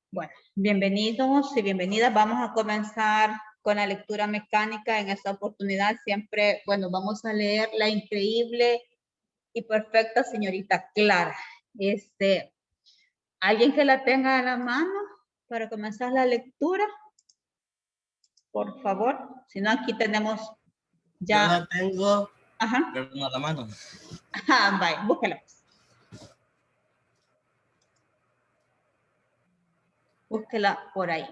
Bueno, bienvenidos y bienvenidas. Vamos a comenzar con la lectura mecánica. En esta oportunidad siempre, bueno, vamos a leer La increíble y perfecta señorita Clara. ¿Alguien que la tenga a la mano para comenzar la lectura? Por favor. Si no, aquí tenemos ya. Yo la tengo. Ajá. A la mano. Ajá, vaya, búsquela. Búsquela por ahí.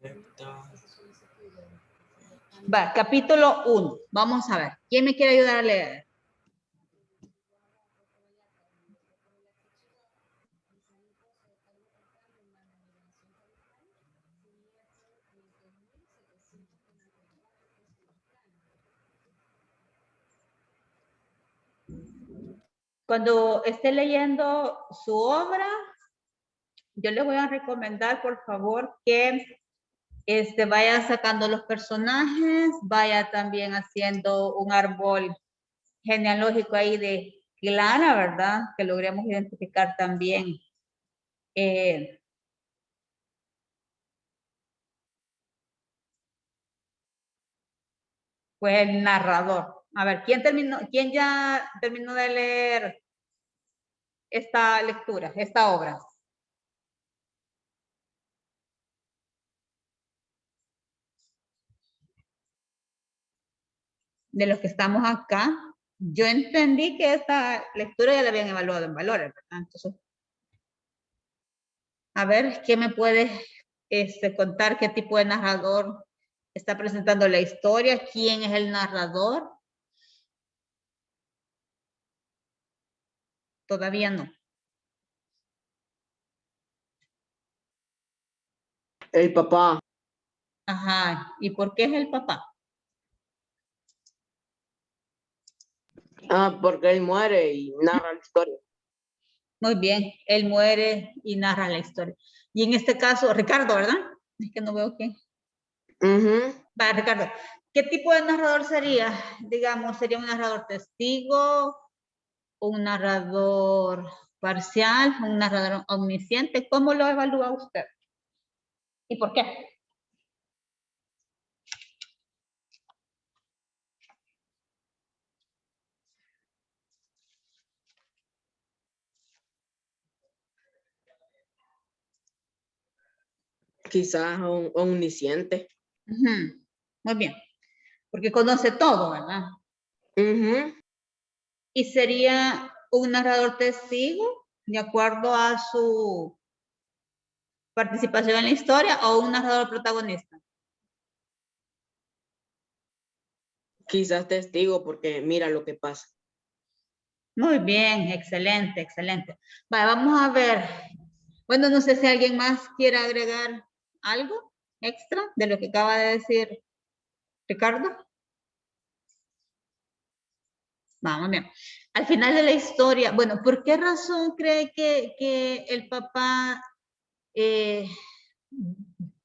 Perfecto. Va, capítulo 1. Vamos a ver. ¿Quién me quiere ayudar a leer? Cuando esté leyendo su obra, yo le voy a recomendar, por favor, que vaya sacando los personajes, vaya también haciendo un árbol genealógico ahí de Clara, ¿verdad? Que logremos identificar también pues el narrador. A ver, ¿quién ya terminó de leer esta lectura, esta obra? De los que estamos acá, yo entendí que esta lectura ya la habían evaluado en valores, ¿verdad? Entonces, a ver, ¿qué me puedes contar? ¿Qué tipo de narrador está presentando la historia? ¿Quién es el narrador? Todavía no. El papá. Ajá, ¿y por qué es el papá? Porque él muere y narra la historia. Muy bien, él muere y narra la historia. Y en este caso, Ricardo, ¿verdad? Es que no veo quién. Va, Ricardo, ¿qué tipo de narrador sería? Digamos, ¿sería un narrador testigo, un narrador parcial, un narrador omnisciente? ¿Cómo lo evalúa usted? ¿Y por qué? Quizás un omnisciente. Muy bien, porque conoce todo, ¿verdad? Y sería un narrador testigo de acuerdo a su participación en la historia o un narrador protagonista. Quizás testigo porque mira lo que pasa. Muy bien, excelente, excelente. Vale, vamos a ver. Bueno, no sé si alguien más quiere agregar algo extra de lo que acaba de decir Ricardo. Vamos bien. Al final de la historia, bueno, ¿por qué razón cree que el papá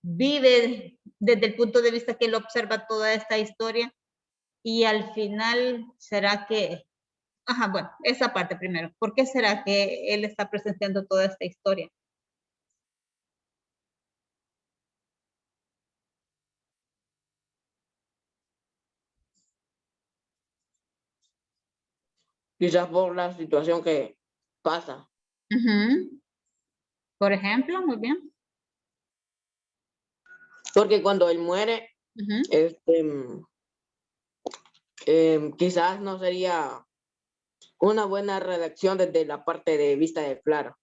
vive desde el punto de vista que él observa toda esta historia y al final será que, ajá, bueno, esa parte primero, ¿por qué será que él está presentando toda esta historia? Quizás por la situación que pasa. Por ejemplo, muy bien. Porque cuando él muere, quizás no sería una buena redacción desde la parte de vista de Clara.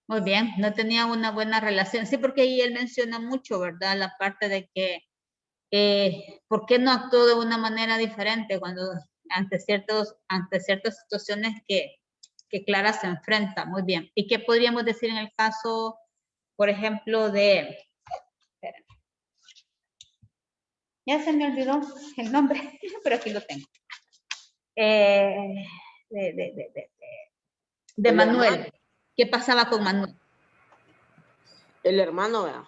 Muy bien, no tenía una buena relación. Sí, porque ahí él menciona mucho, ¿verdad? La parte de que, ¿por qué no actuó de una manera diferente cuando ante ciertas situaciones que Clara se enfrenta? Muy bien. ¿Y qué podríamos decir en el caso, por ejemplo, de... Ya se me olvidó el nombre, pero aquí lo tengo. De Manuel. Hermano. ¿Qué pasaba con Manuel? El hermano, ¿verdad?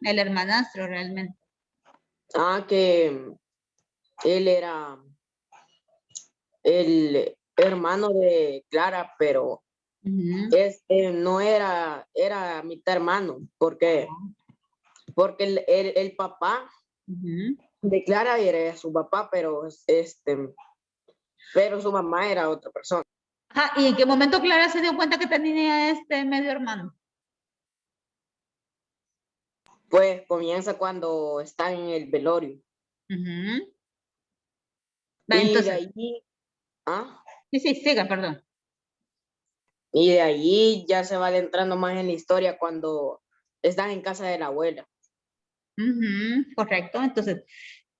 El hermanastro realmente. Que él era el hermano de Clara, pero no era mitad hermano, porque el papá de Clara era su papá, pero su mamá era otra persona. Ajá, ¿y en qué momento Clara se dio cuenta que tenía este medio hermano? Pues comienza cuando están en el velorio. Y entonces, de allí, sí, siga, perdón. Y de allí ya se va adentrando más en la historia cuando están en casa de la abuela. Correcto, entonces,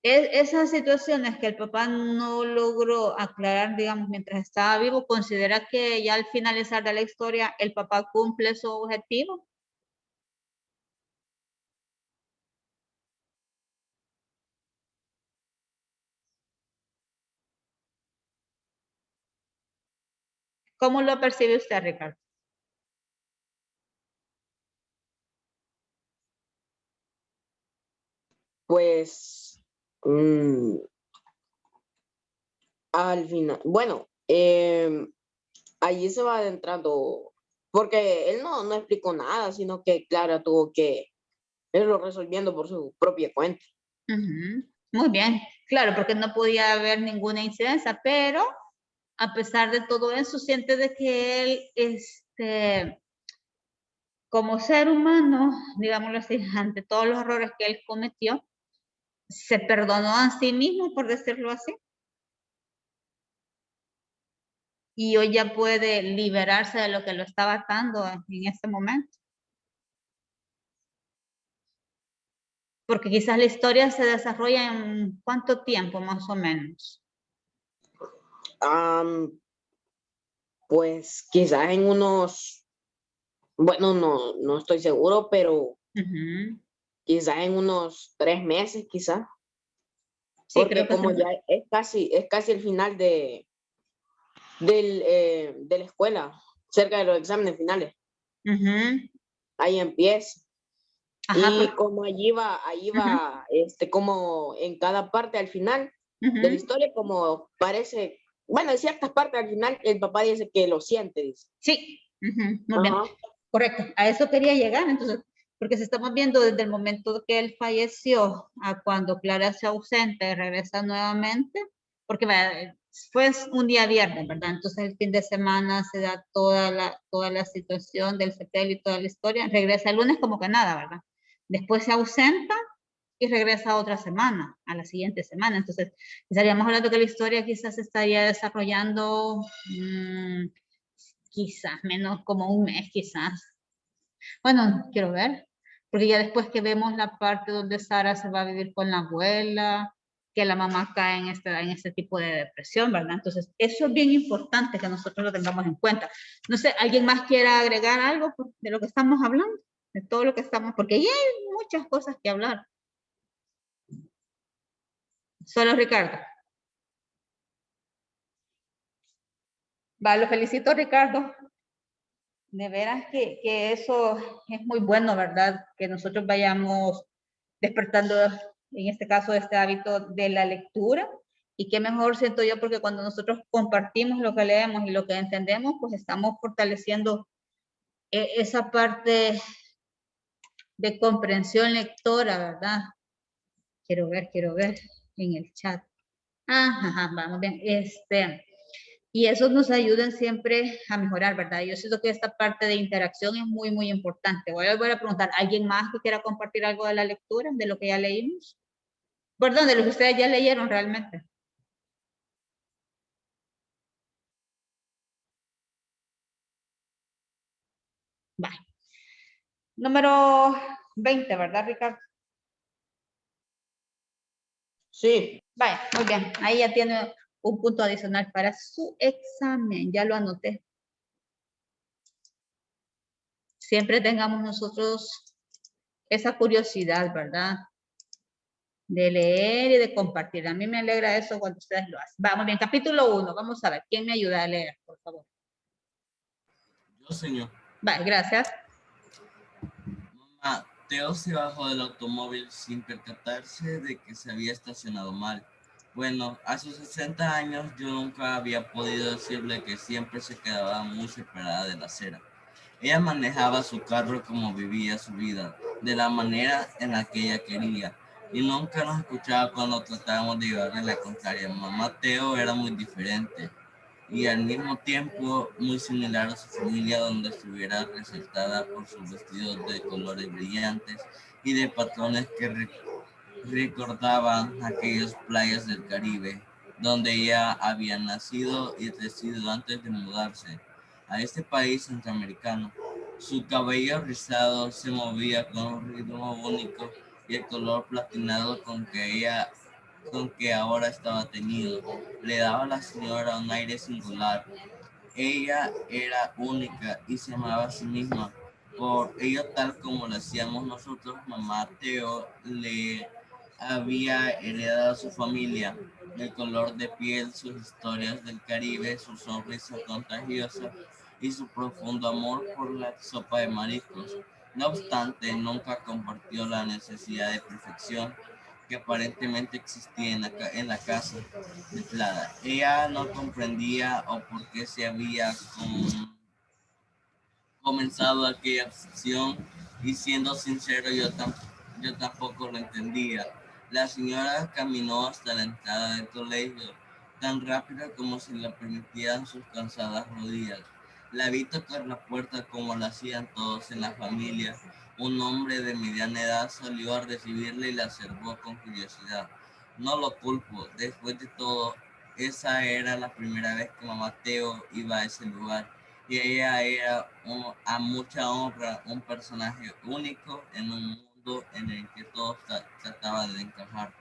esas situaciones que el papá no logró aclarar, digamos, mientras estaba vivo, ¿considera que ya al finalizar de la historia el papá cumple su objetivo? ¿Cómo lo percibe usted, Ricardo? Pues, al final, bueno, allí se va adentrando, porque él no explicó nada, sino que Clara tuvo que irlo resolviendo por su propia cuenta. Muy bien, claro, porque no podía haber ninguna incidencia, pero a pesar de todo eso, siente de que él, como ser humano, digámoslo así, ante todos los errores que él cometió, se perdonó a sí mismo, por decirlo así. Y hoy ya puede liberarse de lo que lo estaba atando en este momento. Porque quizás la historia se desarrolla en ¿cuánto tiempo más o menos? Pues quizás en unos, bueno, no estoy seguro, pero quizás en unos 3 meses, quizás. Sí, Porque creo que como sí. ya es casi el final de la escuela, cerca de los exámenes finales. Ahí empieza. Ajá, Y como allí va, como en cada parte al final de la historia, como parece, bueno, en ciertas partes al final, el papá dice que lo siente, dice. Sí, muy bien, correcto. A eso quería llegar, entonces, porque se estamos viendo desde el momento que él falleció a cuando Clara se ausenta y regresa nuevamente, porque fue un día viernes, ¿verdad? Entonces el fin de semana se da toda la situación del satélite, toda la historia, regresa el lunes como que nada, ¿verdad? Después se ausenta y regresa otra semana, a la siguiente semana. Entonces, estaríamos hablando que la historia quizás se estaría desarrollando quizás menos, como un mes, quizás. Bueno, quiero ver, porque ya después que vemos la parte donde Sara se va a vivir con la abuela, que la mamá cae en este tipo de depresión, ¿verdad? Entonces, eso es bien importante que nosotros lo tengamos en cuenta. No sé, ¿alguien más quiera agregar algo de lo que estamos hablando? De todo lo que estamos, porque ya hay muchas cosas que hablar. Solo Ricardo. Va, lo felicito, Ricardo. De veras que eso es muy bueno, ¿verdad? Que nosotros vayamos despertando, en este caso, este hábito de la lectura. Y qué mejor siento yo, porque cuando nosotros compartimos lo que leemos y lo que entendemos, pues estamos fortaleciendo esa parte de comprensión lectora, ¿verdad? Quiero ver en el chat. Ajá, vamos bien. Y eso nos ayuda siempre a mejorar, ¿verdad? Yo siento que esta parte de interacción es muy, muy importante. Voy a volver a preguntar, ¿alguien más que quiera compartir algo de la lectura, de lo que ya leímos? Perdón, de lo que ustedes ya leyeron realmente. Vale. Número 20, ¿verdad, Ricardo? Sí. Vale, muy bien. Ahí ya tiene un punto adicional para su examen. Ya lo anoté. Siempre tengamos nosotros esa curiosidad, ¿verdad? De leer y de compartir. A mí me alegra eso cuando ustedes lo hacen. Vamos bien, capítulo 1. Vamos a ver. ¿Quién me ayuda a leer, por favor? Yo, señor. Vale, gracias. Mateo se bajó del automóvil sin percatarse de que se había estacionado mal. Bueno, a sus 60 años yo nunca había podido decirle que siempre se quedaba muy separada de la acera. Ella manejaba su carro como vivía su vida, de la manera en la que ella quería, y nunca nos escuchaba cuando tratábamos de llevarle la contraria. Mamá Teo era muy diferente y al mismo tiempo muy similar a su familia, donde estuviera resaltada por sus vestidos de colores brillantes y de patrones que recordaban aquellas playas del Caribe, donde ella había nacido y crecido antes de mudarse a este país centroamericano. Su cabello rizado se movía con un ritmo único y el color platinado con que ahora estaba teñido, le daba a la señora un aire singular. Ella era única y se amaba a sí misma. Por ello, tal como lo hacíamos nosotros, mamá Teo le había heredado a su familia el color de piel, sus historias del Caribe, su sonrisa contagiosa y su profundo amor por la sopa de mariscos. No obstante, nunca compartió la necesidad de perfección que aparentemente existía en la casa de Clara. Ella no comprendía o por qué se había comenzado aquella obsesión y siendo sincero yo tampoco lo entendía. La señora caminó hasta la entrada del colegio tan rápido como se le permitían sus cansadas rodillas. La vi tocar la puerta como lo hacían todos en la familia. Un hombre de mediana edad salió a recibirle y la observó con curiosidad. No lo culpo, después de todo, esa era la primera vez que mamá Teo iba a ese lugar y ella era a mucha honra un personaje único en un mundo en el que todos trataban de encajar.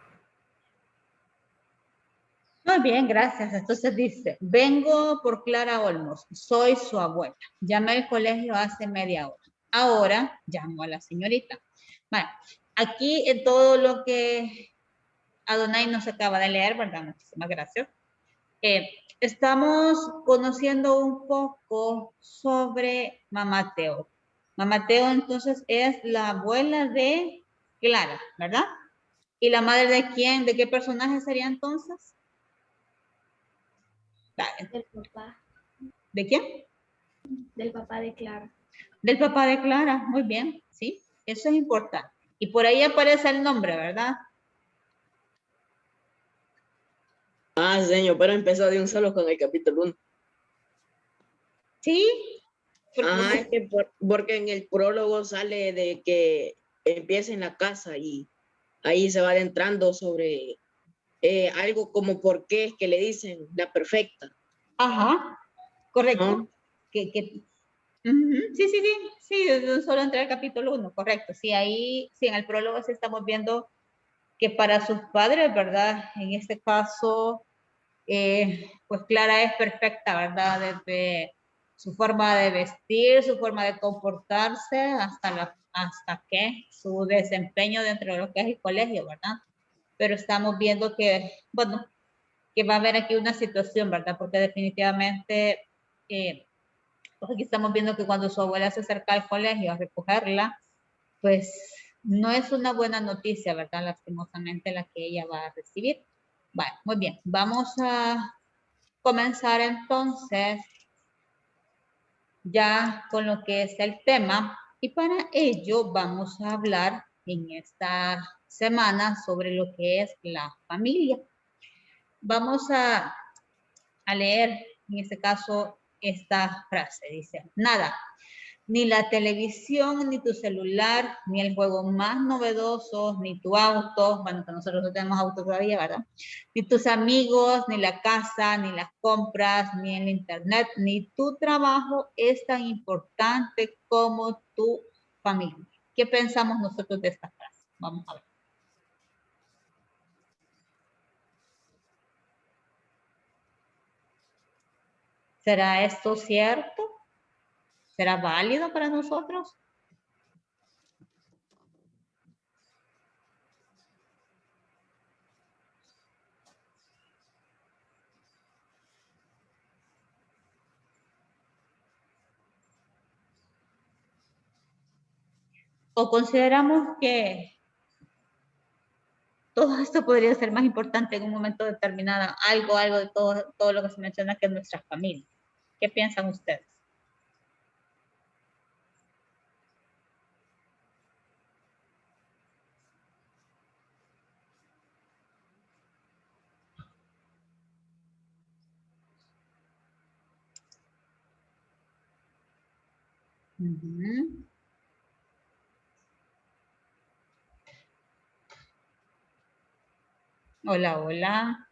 Muy bien, gracias. Entonces dice, vengo por Clara Olmos, soy su abuela. Llamé al colegio hace media hora. Ahora llamo a la señorita. Bueno, aquí en todo lo que Adonai nos acaba de leer, ¿verdad? Muchísimas gracias. Estamos conociendo un poco sobre Mamá Teo. Mamá Teo entonces es la abuela de Clara, ¿verdad? ¿Y la madre de quién? ¿De qué personaje sería entonces? Del papá. ¿De quién? Del papá de Clara. Del papá de Clara, muy bien, sí, eso es importante. Y por ahí aparece el nombre, ¿verdad? Ah, señor, pero empezó de un solo con el capítulo 1. Sí. Ah, es que porque en el prólogo sale de que empieza en la casa y ahí se va adentrando sobre algo como por qué es que le dicen la perfecta. Ajá, correcto. ¿No? Sí, sí, sí, sí, solo entré al capítulo 1, correcto. Sí, ahí, sí, en el prólogo sí estamos viendo que para sus padres, ¿verdad? En este caso, pues Clara es perfecta, ¿verdad? Desde su forma de vestir, su forma de comportarse, hasta que su desempeño dentro de lo que es el colegio, ¿verdad? Pero estamos viendo que, bueno, que va a haber aquí una situación, ¿verdad? Porque definitivamente, pues aquí estamos viendo que cuando su abuela se acerca al colegio a recogerla, pues no es una buena noticia, ¿verdad? Lastimosamente la que ella va a recibir. Bueno, muy bien, vamos a comenzar entonces ya con lo que es el tema y para ello vamos a hablar en esta semana sobre lo que es la familia. Vamos a leer en este caso esta frase, dice, nada, ni la televisión, ni tu celular, ni el juego más novedoso, ni tu auto, bueno, que nosotros no tenemos auto todavía, ¿verdad? Ni tus amigos, ni la casa, ni las compras, ni el internet, ni tu trabajo es tan importante como tu familia. ¿Qué pensamos nosotros de esta frase? Vamos a ver. ¿Será esto cierto? ¿Será válido para nosotros? ¿O consideramos que todo esto podría ser más importante en un momento determinado. Algo de todo lo que se menciona que es nuestra familia. ¿Qué piensan ustedes? Uh-huh. Hola, hola.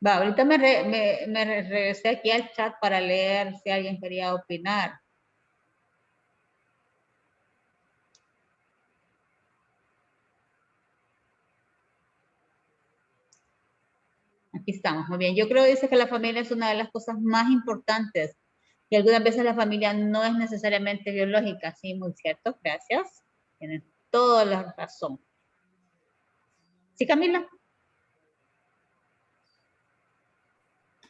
Va, ahorita me regresé aquí al chat para leer si alguien quería opinar. Aquí estamos, muy bien. Yo creo que dice que la familia es una de las cosas más importantes. Y algunas veces la familia no es necesariamente biológica. Sí, muy cierto, gracias. Tienen toda la razón. ¿Sí, Camila?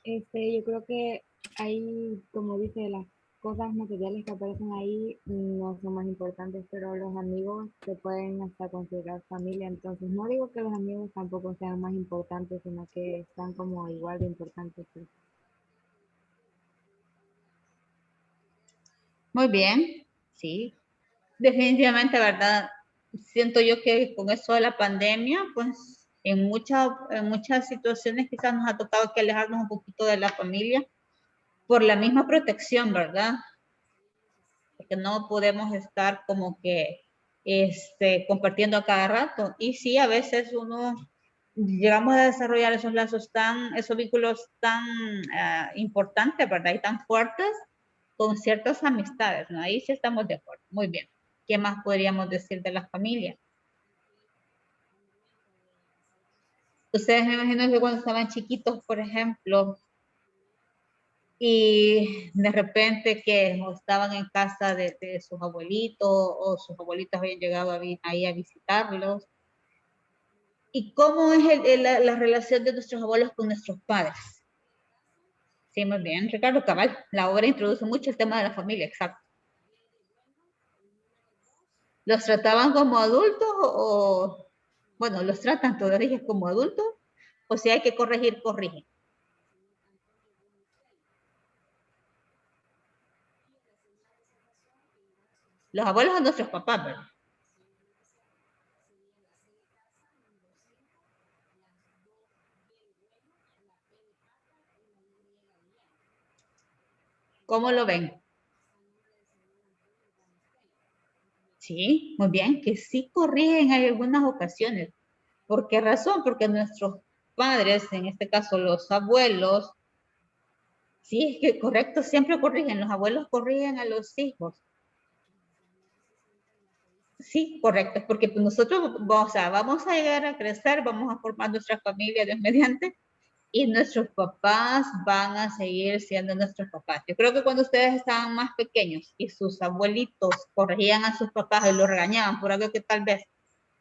Yo creo que hay, como dice, las cosas materiales que aparecen ahí no son más importantes, pero los amigos se pueden hasta considerar familia. Entonces, no digo que los amigos tampoco sean más importantes, sino que están como igual de importantes. Pues. Muy bien, sí. Definitivamente, ¿verdad? Siento yo que con eso de la pandemia, pues en muchas situaciones quizás nos ha tocado que alejarnos un poquito de la familia por la misma protección, ¿verdad? Porque no podemos estar como que compartiendo a cada rato. Y sí, a veces uno llegamos a desarrollar esos lazos esos vínculos tan importantes, ¿verdad? Y tan fuertes con ciertas amistades, ¿no? Ahí sí estamos de acuerdo. Muy bien. ¿Qué más podríamos decir de la familia? Ustedes me imagino que cuando estaban chiquitos, por ejemplo, y de repente que estaban en casa de sus abuelitos o sus abuelitos habían llegado ahí a visitarlos. ¿Y cómo es la relación de nuestros abuelos con nuestros padres? Sí, muy bien, Ricardo Cabal. La obra introduce mucho el tema de la familia, exacto. ¿Los trataban como adultos o bueno, los tratan todavía como adultos? O si hay que corregir, corrigen. Los abuelos son nuestros papás, ¿verdad? ¿Cómo lo ven? Sí, muy bien, que sí corrigen en algunas ocasiones. ¿Por qué razón? Porque nuestros padres, en este caso los abuelos, sí, es que correcto, siempre corrigen, los abuelos corrigen a los hijos. Sí, correcto, porque pues nosotros vamos a llegar a crecer, vamos a formar nuestra familia, Dios mediante, y nuestros papás van a seguir siendo nuestros papás. Yo creo que cuando ustedes estaban más pequeños y sus abuelitos corregían a sus papás y los regañaban por algo que tal vez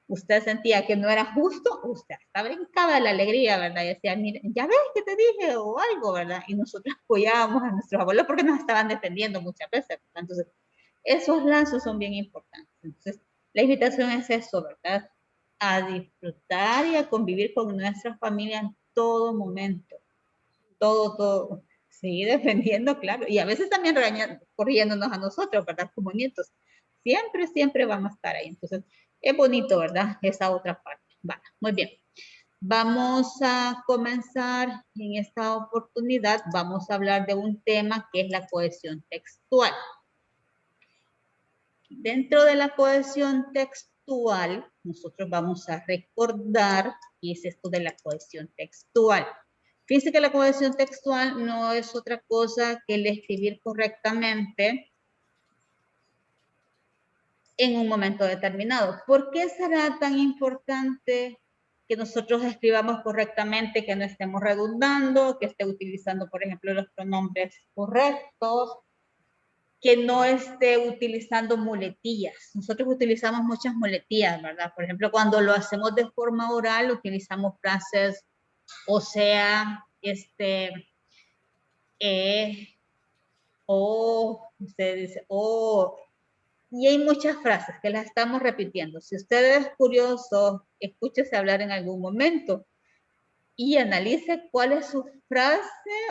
usted sentía que no era justo, usted hasta brincaba de la alegría, ¿verdad? Y decía, mira, ya ves que te dije o algo, ¿verdad? Y nosotros apoyábamos a nuestros abuelos porque nos estaban defendiendo muchas veces. ¿Verdad? Entonces, esos lazos son bien importantes. Entonces, la invitación es eso, ¿verdad? A disfrutar y a convivir con nuestra familia en todo momento. Todo. Seguir defendiendo, claro. Y a veces también corrigiéndonos a nosotros, ¿verdad? Como nietos. Siempre vamos a estar ahí. Entonces, es bonito, ¿verdad? Esa otra parte. Vale, muy bien. Vamos a comenzar en esta oportunidad. Vamos a hablar de un tema que es la cohesión textual. Dentro de la cohesión textual, nosotros vamos a recordar qué es esto de la cohesión textual. Fíjense que la cohesión textual no es otra cosa que el escribir correctamente en un momento determinado. ¿Por qué será tan importante que nosotros escribamos correctamente, que no estemos redundando, que esté utilizando, por ejemplo, los pronombres correctos, que no esté utilizando muletillas? Nosotros utilizamos muchas muletillas, ¿verdad? Por ejemplo, cuando lo hacemos de forma oral, utilizamos frases, o sea, oh, usted dice, oh. Y hay muchas frases que las estamos repitiendo. Si usted es curioso, escúchese hablar en algún momento y analice cuál es su frase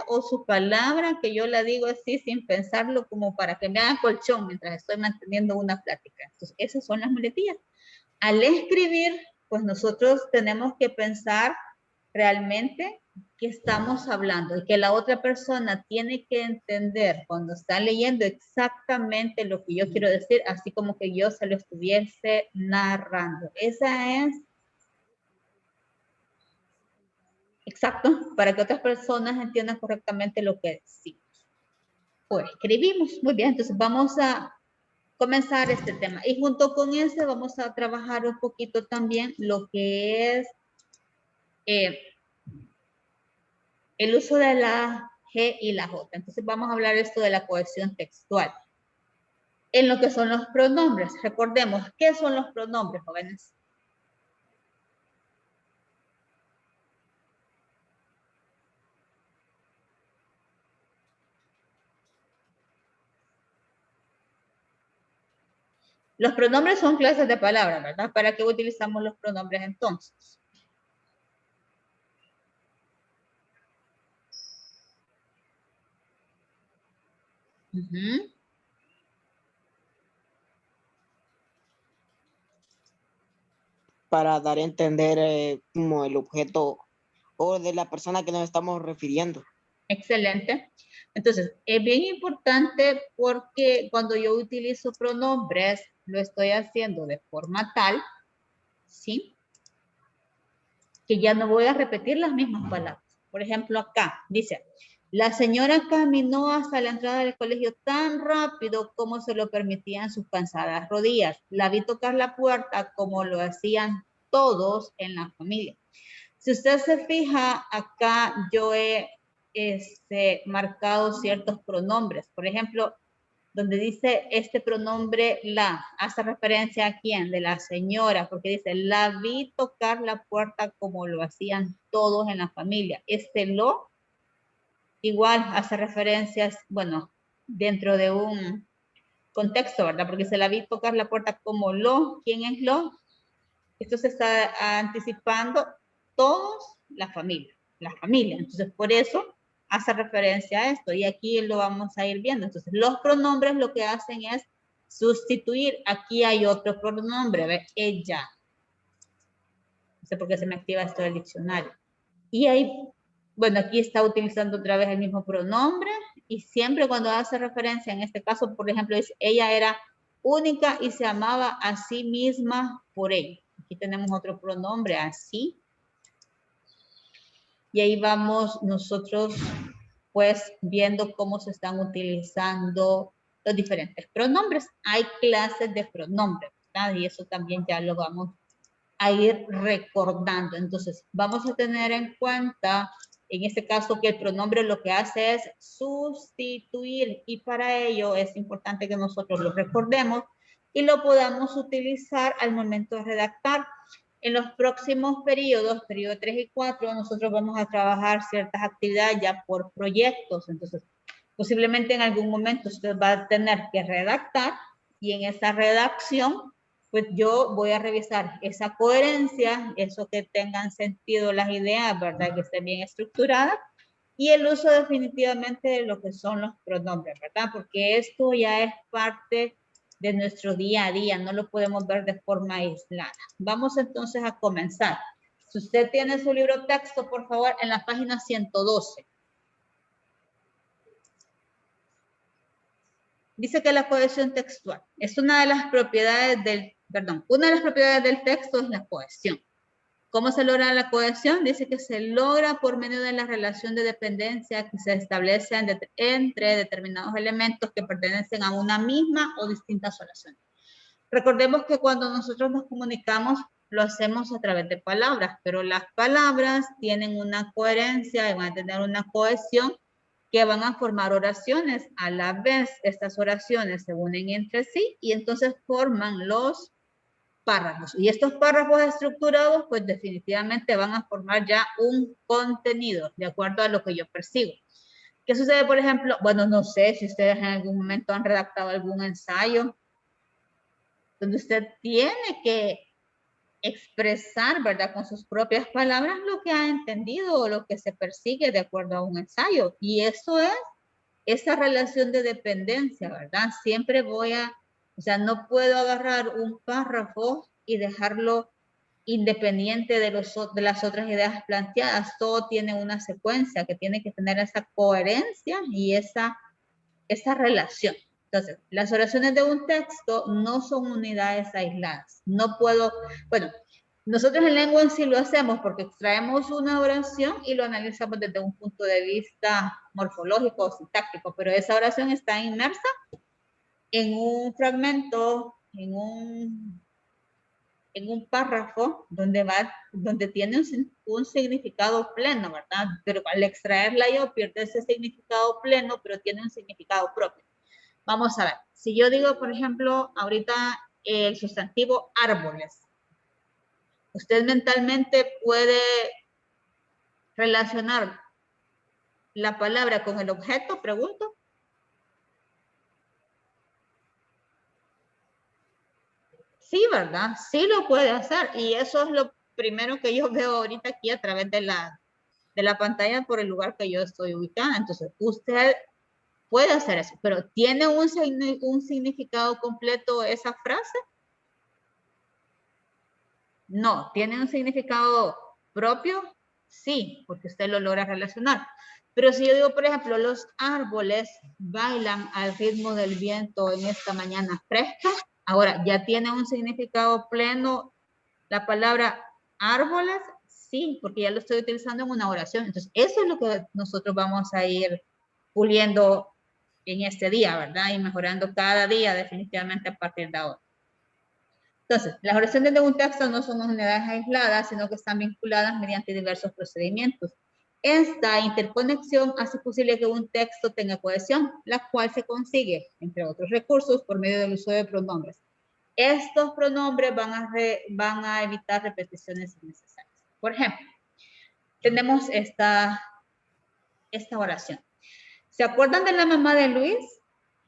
o su palabra, que yo la digo así sin pensarlo, como para que me haga colchón mientras estoy manteniendo una plática. Entonces, esas son las muletillas. Al escribir, pues nosotros tenemos que pensar realmente qué estamos hablando y que la otra persona tiene que entender cuando está leyendo exactamente lo que yo quiero decir, así como que yo se lo estuviese narrando. Esa es exacto, para que otras personas entiendan correctamente lo que decimos o escribimos. Muy bien, entonces vamos a comenzar este tema. Y junto con ese vamos a trabajar un poquito también lo que es el uso de la G y la J. Entonces vamos a hablar esto de la cohesión textual. En lo que son los pronombres. Recordemos, ¿qué son los pronombres, jóvenes? Los pronombres son clases de palabras, ¿verdad? ¿Para qué utilizamos los pronombres entonces? Para dar a entender como el objeto o de la persona que nos estamos refiriendo. Excelente. Entonces, es bien importante porque cuando yo utilizo pronombres, lo estoy haciendo de forma tal, ¿sí? Que ya no voy a repetir las mismas palabras. Por ejemplo, acá dice, la señora caminó hasta la entrada del colegio tan rápido como se lo permitían sus cansadas rodillas. La vi tocar la puerta como lo hacían todos en la familia. Si usted se fija, acá yo he marcado ciertos pronombres. Por ejemplo, donde dice este pronombre la, hace referencia a quién, de la señora, porque dice, la vi tocar la puerta como lo hacían todos en la familia. Este lo, igual hace referencias, bueno, dentro de un contexto, ¿verdad? Porque se la vi tocar la puerta como lo, ¿quién es lo? Esto se está anticipando todos la familia. Entonces, por eso hace referencia a esto y aquí lo vamos a ir viendo. Entonces, los pronombres lo que hacen es sustituir. Aquí hay otro pronombre, ¿ve? Ella. No sé por qué se me activa esto del diccionario. Y ahí, bueno, aquí está utilizando otra vez el mismo pronombre y siempre cuando hace referencia, en este caso, por ejemplo, dice, ella era única y se amaba a sí misma por él. Aquí tenemos otro pronombre, así. Y ahí vamos nosotros pues viendo cómo se están utilizando los diferentes pronombres. Hay clases de pronombres, ¿verdad? Y eso también ya lo vamos a ir recordando. Entonces, vamos a tener en cuenta, en este caso, que el pronombre lo que hace es sustituir y para ello es importante que nosotros lo recordemos y lo podamos utilizar al momento de redactar. En los próximos periodos, periodo 3 y 4, nosotros vamos a trabajar ciertas actividades ya por proyectos. Entonces, posiblemente en algún momento usted va a tener que redactar y en esa redacción, pues yo voy a revisar esa coherencia, eso que tengan sentido las ideas, ¿verdad? Que estén bien estructuradas y el uso definitivamente de lo que son los pronombres, ¿verdad? Porque esto ya es parte de nuestro día a día, no lo podemos ver de forma aislada. Vamos entonces a comenzar. Si usted tiene su libro texto, por favor, en la página 112. Dice que la cohesión textual es una de las propiedades del texto es la cohesión. ¿Cómo se logra la cohesión? Dice que se logra por medio de la relación de dependencia que se establece entre determinados elementos que pertenecen a una misma o distintas oraciones. Recordemos que cuando nosotros nos comunicamos, lo hacemos a través de palabras, pero las palabras tienen una coherencia y van a tener una cohesión que van a formar oraciones. A la vez, estas oraciones se unen entre sí y entonces forman los párrafos. Y estos párrafos estructurados, pues definitivamente van a formar ya un contenido, de acuerdo a lo que yo percibo. ¿Qué sucede, por ejemplo? Bueno, no sé si ustedes en algún momento han redactado algún ensayo donde usted tiene que expresar, ¿verdad? Con sus propias palabras lo que ha entendido o lo que se persigue de acuerdo a un ensayo. Y eso es esa relación de dependencia, ¿verdad? Siempre o sea, no puedo agarrar un párrafo y dejarlo independiente de las otras ideas planteadas. Todo tiene una secuencia que tiene que tener esa coherencia y esa relación. Entonces, las oraciones de un texto no son unidades aisladas. No puedo, bueno, nosotros en lengua en sí lo hacemos porque extraemos una oración y lo analizamos desde un punto de vista morfológico o sintáctico, pero esa oración está inmersa en un fragmento, en un párrafo donde tiene un significado pleno, ¿verdad? Pero al extraerla yo pierde ese significado pleno, pero tiene un significado propio. Vamos a ver, si yo digo, por ejemplo, ahorita el sustantivo árboles, usted mentalmente puede relacionar la palabra con el objeto, pregunto. Sí, ¿verdad? Sí lo puede hacer y eso es lo primero que yo veo ahorita aquí a través de la pantalla por el lugar que yo estoy ubicada. Entonces, usted puede hacer eso, pero ¿tiene un significado completo esa frase? No. ¿Tiene un significado propio? Sí, porque usted lo logra relacionar. Pero si yo digo, por ejemplo, los árboles bailan al ritmo del viento en esta mañana fresca, ahora, ¿ya tiene un significado pleno la palabra árboles? Sí, porque ya lo estoy utilizando en una oración. Entonces, eso es lo que nosotros vamos a ir puliendo en este día, ¿verdad? Y mejorando cada día definitivamente a partir de ahora. Entonces, las oraciones de un texto no son unidades aisladas, sino que están vinculadas mediante diversos procedimientos. Esta interconexión hace posible que un texto tenga cohesión, la cual se consigue, entre otros recursos, por medio del uso de pronombres. Estos pronombres van a evitar repeticiones innecesarias. Por ejemplo, tenemos esta oración. ¿Se acuerdan de la mamá de Luis?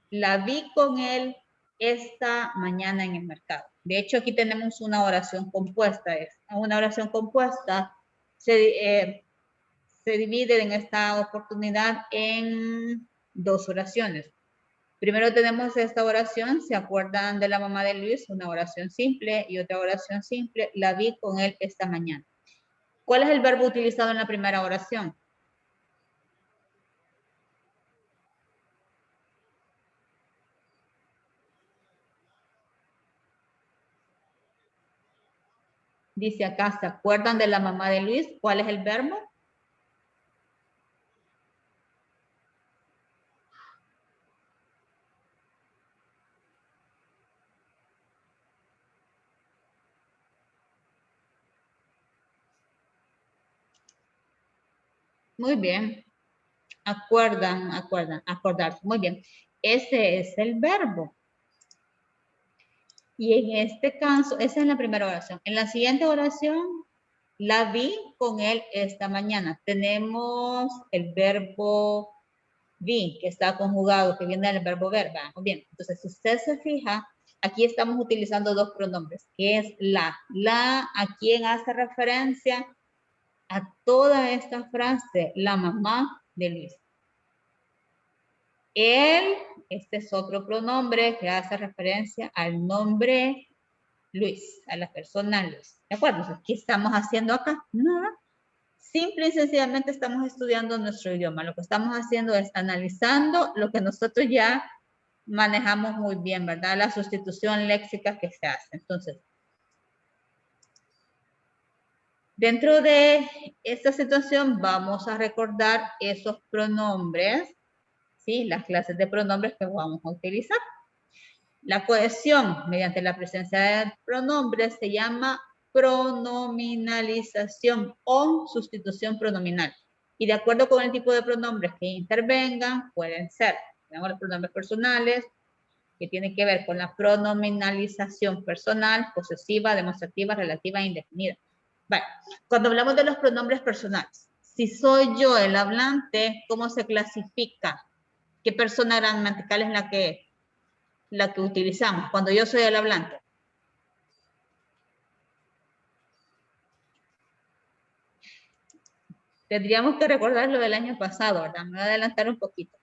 La vi con él esta mañana en el mercado. De hecho, aquí tenemos una oración compuesta. Una oración compuesta se divide en esta oportunidad en dos oraciones. Primero tenemos esta oración, ¿se acuerdan de la mamá de Luis? Una oración simple y otra oración simple, la vi con él esta mañana. ¿Cuál es el verbo utilizado en la primera oración? Dice acá, ¿se acuerdan de la mamá de Luis? ¿Cuál es el verbo? Muy bien. Acordarse. Muy bien. Ese es el verbo. Y en este caso, esa es la primera oración. En la siguiente oración, la vi con él esta mañana. Tenemos el verbo vi, que está conjugado, que viene del verbo ver. Muy bien. Entonces, si usted se fija, aquí estamos utilizando dos pronombres, que es la. La, ¿a quién hace referencia? A toda esta frase, la mamá de Luis. Él, este es otro pronombre que hace referencia al nombre Luis, a la persona Luis. ¿De acuerdo? ¿Qué estamos haciendo acá? Nada. Simple y sencillamente estamos estudiando nuestro idioma. Lo que estamos haciendo es analizando lo que nosotros ya manejamos muy bien, ¿verdad? La sustitución léxica que se hace. Entonces, dentro de esta situación vamos a recordar esos pronombres, ¿sí? Las clases de pronombres que vamos a utilizar. La cohesión mediante la presencia de pronombres se llama pronominalización o sustitución pronominal. Y de acuerdo con el tipo de pronombres que intervengan, pueden ser, tenemos los pronombres personales, que tienen que ver con la pronominalización personal, posesiva, demostrativa, relativa e indefinida. Bueno, cuando hablamos de los pronombres personales, Si soy yo el hablante, ¿cómo se clasifica? ¿Qué persona gramatical es la que utilizamos cuando yo soy el hablante? Tendríamos que recordar lo del año pasado, ¿verdad? Me voy a adelantar un poquito.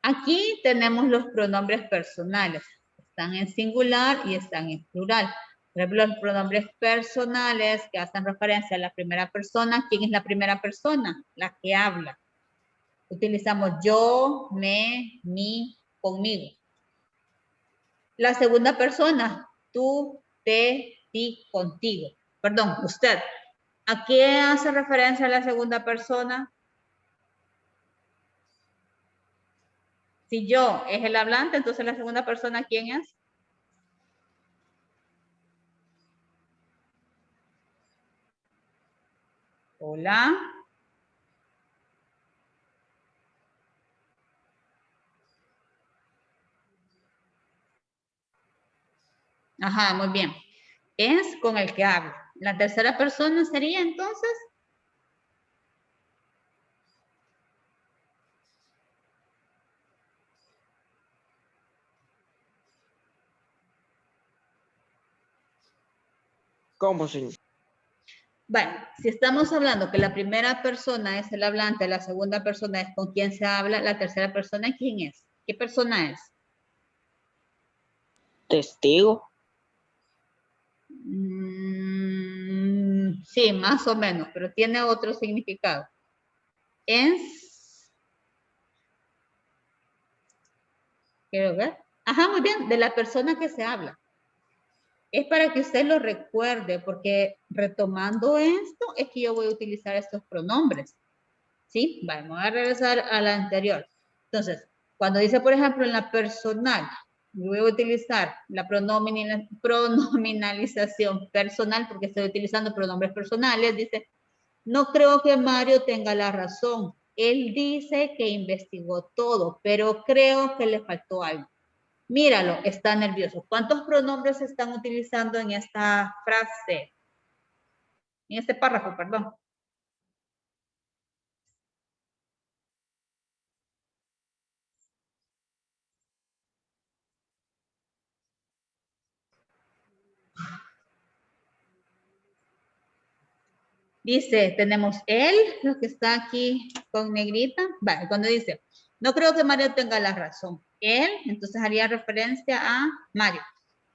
Aquí tenemos los pronombres personales. Están en singular y están en plural. Por ejemplo, los pronombres personales que hacen referencia a la primera persona. ¿Quién es la primera persona? La que habla. Utilizamos yo, me, mi, conmigo. La segunda persona, tú, te, ti, contigo. Perdón, usted. ¿A qué hace referencia la segunda persona? Si yo es el hablante, entonces la segunda persona, ¿quién es? Hola. Ajá, muy bien. Es con el que habla. La tercera persona sería entonces. ¿Cómo, señor? Bueno, si estamos hablando que la primera persona es el hablante, la segunda persona es con quien se habla, la tercera persona, ¿quién es? ¿Qué persona es? Testigo. Sí, más o menos, pero tiene otro significado. Es... Quiero ver. Ajá, muy bien, de la persona que se habla. Es para que usted lo recuerde, porque retomando esto, es que yo voy a utilizar estos pronombres. ¿Sí? Vamos a regresar a la anterior. Entonces, cuando dice, por ejemplo, en la personal, yo voy a utilizar la pronominalización personal, porque estoy utilizando pronombres personales, dice, no creo que Mario tenga la razón. Él dice que investigó todo, pero creo que le faltó algo. Míralo, está nervioso. ¿Cuántos pronombres se están utilizando en esta frase? En este párrafo, perdón. Dice, tenemos él, lo que está aquí con negrita. Vale, cuando dice, no creo que Mario tenga la razón. Él, entonces haría referencia a Mario.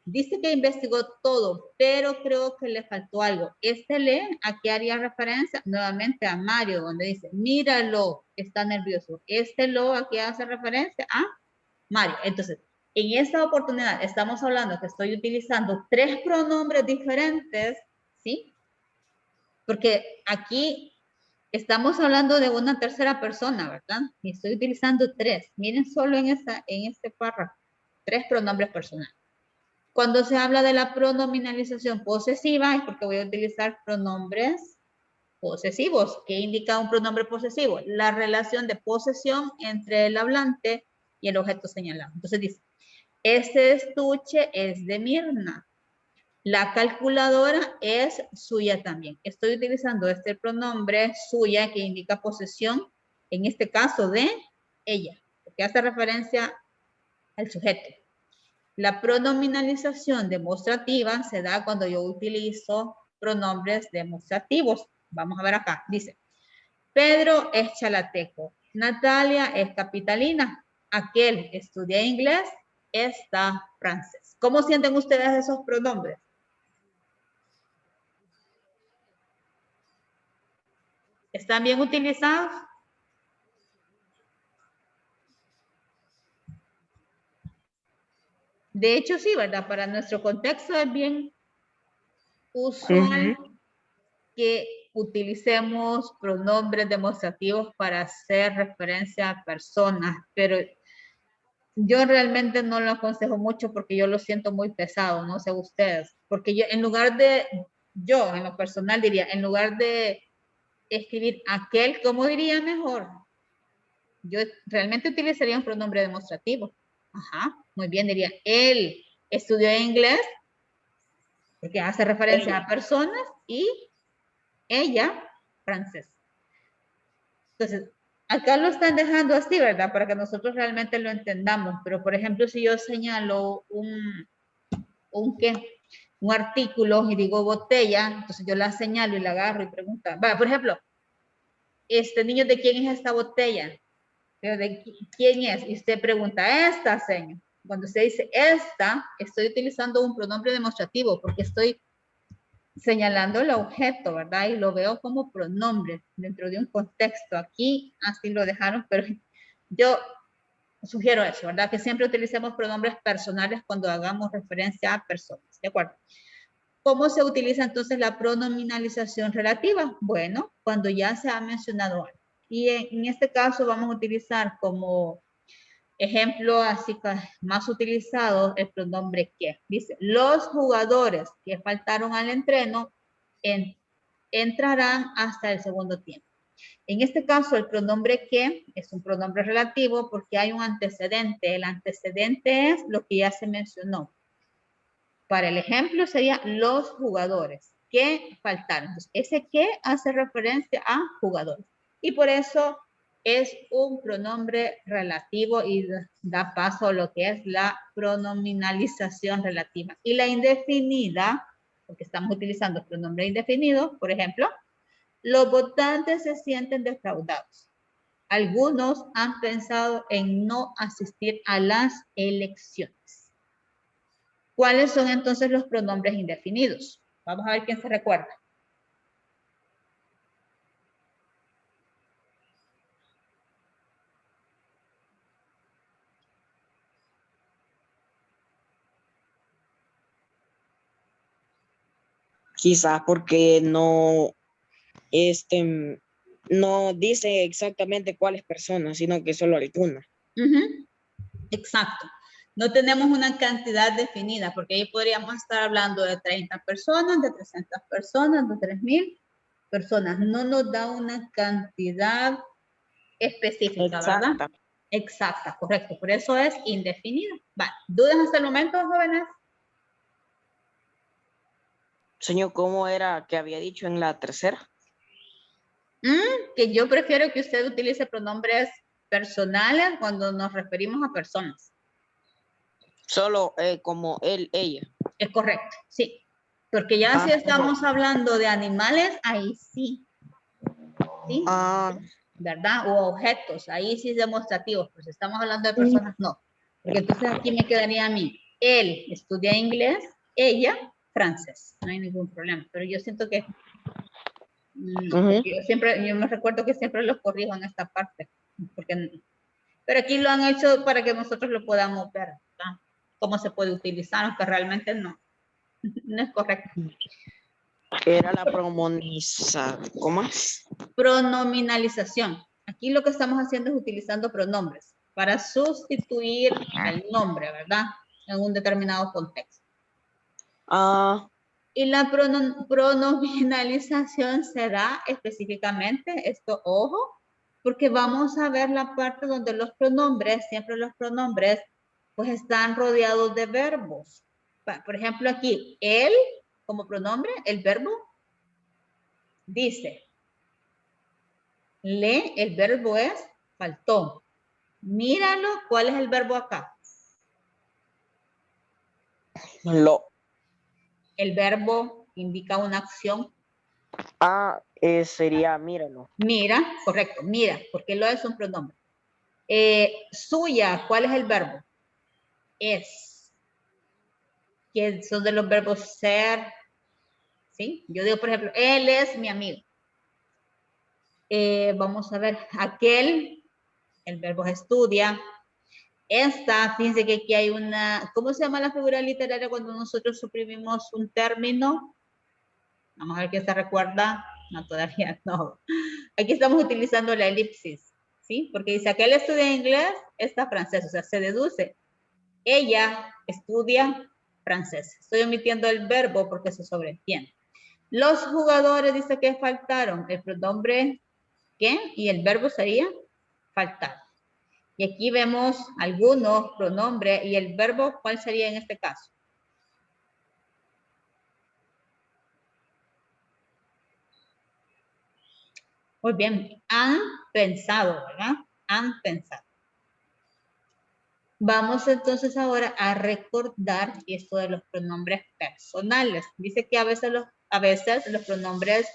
Dice que investigó todo, pero creo que le faltó algo. Este le, aquí haría referencia nuevamente a Mario, donde dice, míralo, está nervioso. Este lo aquí hace referencia a Mario. Entonces, en esta oportunidad estamos hablando que estoy utilizando 3 pronombres diferentes, ¿sí? Porque aquí estamos hablando de una tercera persona, ¿verdad? Y estoy utilizando 3. Miren solo en este párrafo. 3 pronombres personales. Cuando se habla de la pronominalización posesiva es porque voy a utilizar pronombres posesivos. ¿Qué indica un pronombre posesivo? La relación de posesión entre el hablante y el objeto señalado. Entonces dice, este estuche es de Mirna. La calculadora es suya también. Estoy utilizando este pronombre suya que indica posesión, en este caso de ella, porque hace referencia al sujeto. La pronominalización demostrativa se da cuando yo utilizo pronombres demostrativos. Vamos a ver acá. Dice, Pedro es chalateco. Natalia es capitalina. Aquel estudia inglés, está francés. ¿Cómo sienten ustedes esos pronombres? ¿Están bien utilizados? De hecho, sí, ¿verdad? Para nuestro contexto es bien usual que utilicemos pronombres demostrativos para hacer referencia a personas, pero yo realmente no lo aconsejo mucho porque yo lo siento muy pesado, no sé ustedes, porque yo en lo personal diría, en lugar de escribir aquel, ¿cómo diría mejor? Yo realmente utilizaría un pronombre demostrativo. Ajá, muy bien, diría, él estudió inglés, porque hace referencia a personas, y ella, francés. Entonces, acá lo están dejando así, ¿verdad? Para que nosotros realmente lo entendamos. Pero, por ejemplo, si yo señalo ¿qué? Un artículo y digo botella, entonces yo la señalo y la agarro y pregunto, va, por ejemplo, niño, ¿de quién es esta botella? ¿De quién es? Y usted pregunta, esta, señor. Cuando usted dice esta, estoy utilizando un pronombre demostrativo porque estoy señalando el objeto, ¿verdad? Y lo veo como pronombre dentro de un contexto. Aquí así lo dejaron, pero yo sugiero eso, ¿verdad? Que siempre utilicemos pronombres personales cuando hagamos referencia a personas, ¿de acuerdo? ¿Cómo se utiliza entonces la pronominalización relativa? Bueno, cuando ya se ha mencionado algo. Y en este caso vamos a utilizar como ejemplo así más utilizado el pronombre que. Dice, los jugadores que faltaron al entreno entrarán hasta el segundo tiempo. En este caso, el pronombre que es un pronombre relativo porque hay un antecedente. El antecedente es lo que ya se mencionó. Para el ejemplo sería los jugadores que faltaron. Entonces, ese que hace referencia a jugadores. Y por eso es un pronombre relativo y da paso a lo que es la pronominalización relativa. Y la indefinida, porque estamos utilizando pronombre indefinido, por ejemplo, los votantes se sienten defraudados. Algunos han pensado en no asistir a las elecciones. ¿Cuáles son entonces los pronombres indefinidos? Vamos a ver quién se recuerda. Quizás porque no, no dice exactamente cuáles personas, sino que solo algunas. Exacto. No tenemos una cantidad definida, porque ahí podríamos estar hablando de 30 personas, de 300 personas, de 3000 personas. No nos da una cantidad específica, Exacta. ¿verdad? Exacta, correcto. Por eso es indefinida. Vale. ¿Dudas hasta el momento, jóvenes? Señor, ¿cómo era que había dicho en la tercera? Que yo prefiero que usted utilice pronombres personales cuando nos referimos a personas. Solo como él, ella. Es correcto, sí. Porque ya si estamos hablando de animales, ahí sí. ¿Sí? ¿Verdad? O objetos, ahí sí es demostrativo. Pues si estamos hablando de personas, no. Porque entonces aquí me quedaría a mí. Él estudia inglés, ella francés. No hay ningún problema. Pero yo siento que yo me recuerdo que siempre los corrijo en esta parte. Pero aquí lo han hecho para que nosotros lo podamos ver, ¿verdad? Cómo se puede utilizar, aunque realmente no es correcto. Era la pronominización. ¿Cómo es? Pronominalización. Aquí lo que estamos haciendo es utilizando pronombres para sustituir el nombre, ¿verdad? En un determinado contexto. Y la pronominalización será específicamente esto, ojo, porque vamos a ver la parte donde los pronombres, siempre los pronombres, pues están rodeados de verbos. Por ejemplo, aquí, él, como pronombre, el verbo, dice. Le, el verbo es faltó. Míralo, ¿cuál es el verbo acá? Lo. El verbo indica una acción. Sería míralo. Mira, correcto, mira, porque lo es un pronombre. Suya, ¿cuál es el verbo? Es. Que son de los verbos ser. ¿Sí? Yo digo, por ejemplo, él es mi amigo. Vamos a ver, aquel, el verbo es estudia. Esta, fíjense que aquí hay una, ¿cómo se llama la figura literaria cuando nosotros suprimimos un término? Vamos a ver qué se recuerda. No, todavía no. Aquí estamos utilizando la elipsis, ¿sí? Porque dice, aquel estudia inglés, esta francés, o sea, se deduce. Ella estudia francés. Estoy omitiendo el verbo porque se sobreentiende. Los jugadores, dice que faltaron. El pronombre, ¿qué? Y el verbo sería faltar. Y aquí vemos algunos pronombres y el verbo, ¿cuál sería en este caso? Muy bien, han pensado, ¿verdad? Han pensado. Vamos entonces ahora a recordar esto de los pronombres personales. Dice que a veces los pronombres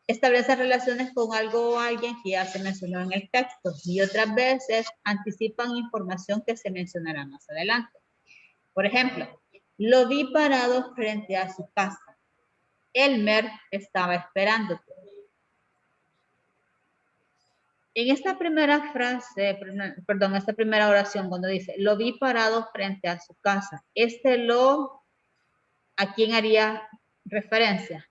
establecen relaciones con algo o alguien que ya se mencionó en el texto y otras veces anticipan información que se mencionará más adelante. Por ejemplo, lo vi parado frente a su casa. Elmer estaba esperándote. En esta primera frase, perdón, esta primera oración, cuando dice, lo vi parado frente a su casa, ¿a quién haría referencia?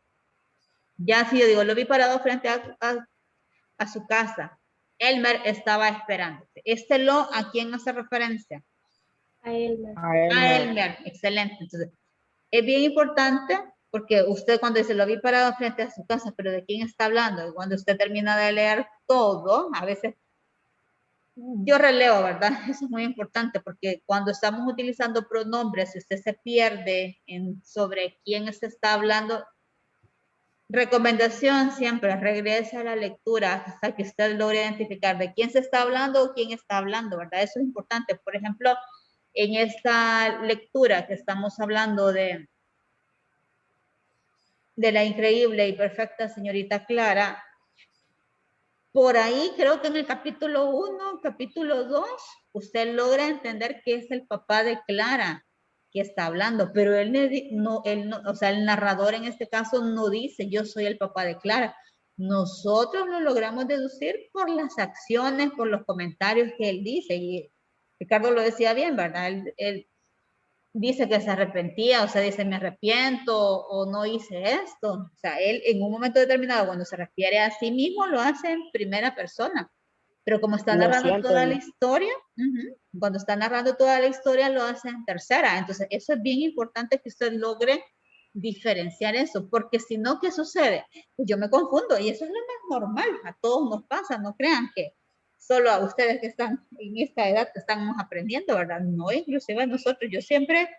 Ya si yo digo, lo vi parado frente a su casa, Elmer estaba esperándote. ¿a quién hace referencia? A Elmer. A Elmer, excelente. Entonces, es bien importante porque usted cuando dice lo vi parado frente a su casa, pero ¿de quién está hablando? Y cuando usted termina de leer todo, a veces yo releo, ¿verdad? Eso es muy importante porque cuando estamos utilizando pronombres, si usted se pierde sobre quién se está hablando, recomendación siempre, regrese a la lectura hasta que usted logre identificar de quién se está hablando o quién está hablando, ¿verdad? Eso es importante. Por ejemplo, en esta lectura que estamos hablando de la increíble y perfecta señorita Clara, por ahí creo que en el capítulo 1, capítulo 2, usted logra entender que es el papá de Clara que está hablando, pero él no, o sea, el narrador en este caso no dice yo soy el papá de Clara. Nosotros lo logramos deducir por las acciones, por los comentarios que él dice, y Ricardo lo decía bien, ¿verdad? Él dice que se arrepentía, o sea, dice me arrepiento o no hice esto. O sea, él en un momento determinado, cuando se refiere a sí mismo, lo hace en primera persona. Pero como está narrando toda la historia, cuando está narrando toda la historia, lo hace en tercera. Entonces, eso es bien importante que usted logre diferenciar eso, porque si no, ¿qué sucede? Pues yo me confundo y eso es lo más normal, a todos nos pasa, no crean que solo a ustedes que están en esta edad que estamos aprendiendo, ¿verdad? No, inclusive a nosotros, yo siempre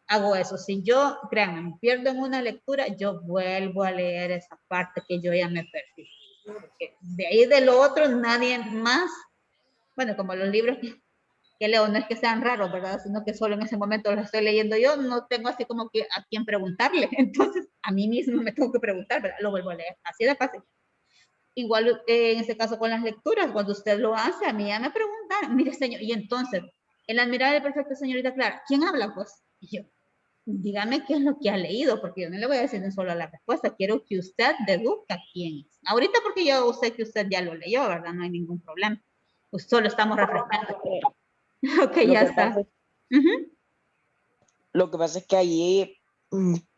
hago eso. Si yo, créanme, me pierdo en una lectura, yo vuelvo a leer esa parte que yo ya me perdí. Porque de ahí de lo otro, nadie más, bueno, como los libros que leo, no es que sean raros, ¿verdad? Sino que solo en ese momento los estoy leyendo yo, no tengo así como que a quién preguntarle. Entonces, a mí mismo me tengo que preguntar, ¿verdad? Lo vuelvo a leer, así de fácil. Igual en este caso con las lecturas, cuando usted lo hace, a mí ya me preguntan, mire señor, y entonces, en la admirable perfecta señorita Clara, ¿quién habla pues? Y yo, dígame qué es lo que ha leído, porque yo no le voy a decir solo la respuesta, quiero que usted deduzca quién es. Ahorita porque yo sé que usted ya lo leyó, ¿verdad? No hay ningún problema. Pues solo estamos refrescando. Ok, ya está. Lo que pasa es que allí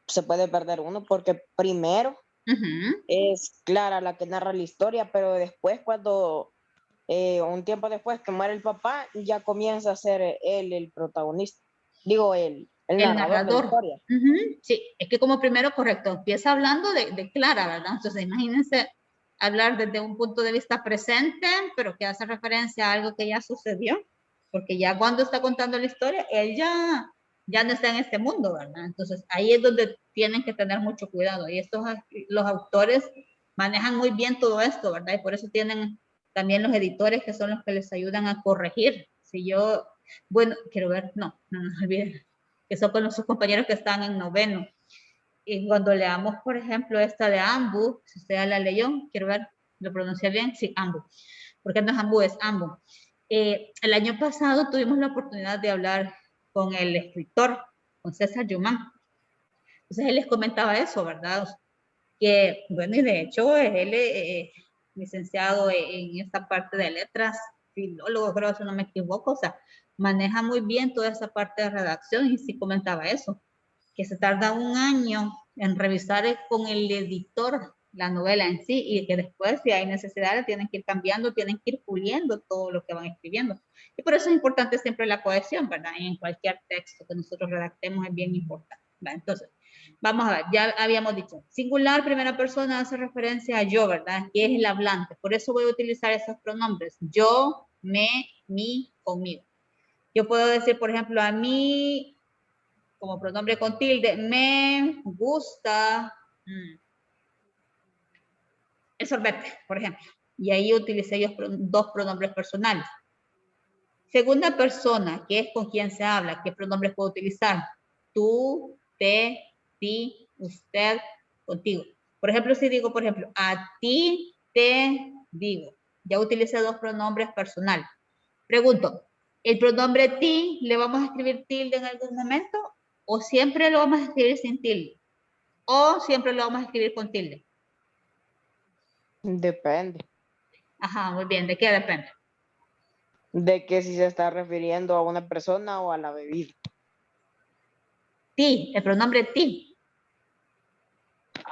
se puede perder uno porque primero es Clara la que narra la historia, pero después cuando un tiempo después que muere el papá, ya comienza a ser él el protagonista. Digo, el narrador de la historia. Sí, es que como primero, correcto, empieza hablando de Clara, ¿verdad? Entonces imagínense hablar desde un punto de vista presente, pero que hace referencia a algo que ya sucedió, porque ya cuando está contando la historia, él ya no está en este mundo, ¿verdad? Entonces ahí es donde tienen que tener mucho cuidado y los autores manejan muy bien todo esto, ¿verdad? Y por eso tienen también los editores que son los que les ayudan a corregir. Si yo, bueno, quiero ver, no olviden, que son con sus compañeros que están en noveno. Y cuando leamos, por ejemplo, esta de Ambu, si usted ya la leyó, quiero ver, ¿lo pronuncia bien? Sí, Ambu. Porque no es Ambu, es Ambu. El año pasado tuvimos la oportunidad de hablar con el escritor, con César Yumán. Entonces él les comentaba eso, ¿verdad? Que, bueno, y de hecho él es licenciado en esta parte de letras, filólogo, creo, si no me equivoco, o sea, maneja muy bien toda esa parte de redacción y sí comentaba eso, que se tarda un año en revisar con el editor la novela en sí y que después si hay necesidad tienen que ir cambiando, tienen que ir puliendo todo lo que van escribiendo. Y por eso es importante siempre la cohesión, ¿verdad? En cualquier texto que nosotros redactemos es bien importante, ¿verdad? Entonces, vamos a ver, ya habíamos dicho, singular, primera persona hace referencia a yo, ¿verdad? Que es el hablante. Por eso voy a utilizar esos pronombres. Yo, me, mi, conmigo. Yo puedo decir, por ejemplo, a mí, como pronombre con tilde, me gusta el sorbete, por ejemplo. Y ahí utilicé yo dos pronombres personales. Segunda persona, que es con quien se habla, ¿qué pronombres puedo utilizar? Tú, te, ti, usted, contigo. Por ejemplo, si digo, por ejemplo, a ti te digo. Ya utilicé dos pronombres personales. Pregunto, ¿el pronombre ti le vamos a escribir tilde en algún momento? ¿O siempre lo vamos a escribir sin tilde? ¿O siempre lo vamos a escribir con tilde? Depende. Ajá, muy bien. ¿De qué depende? De que si se está refiriendo a una persona o a la bebida. Ti, el pronombre ti.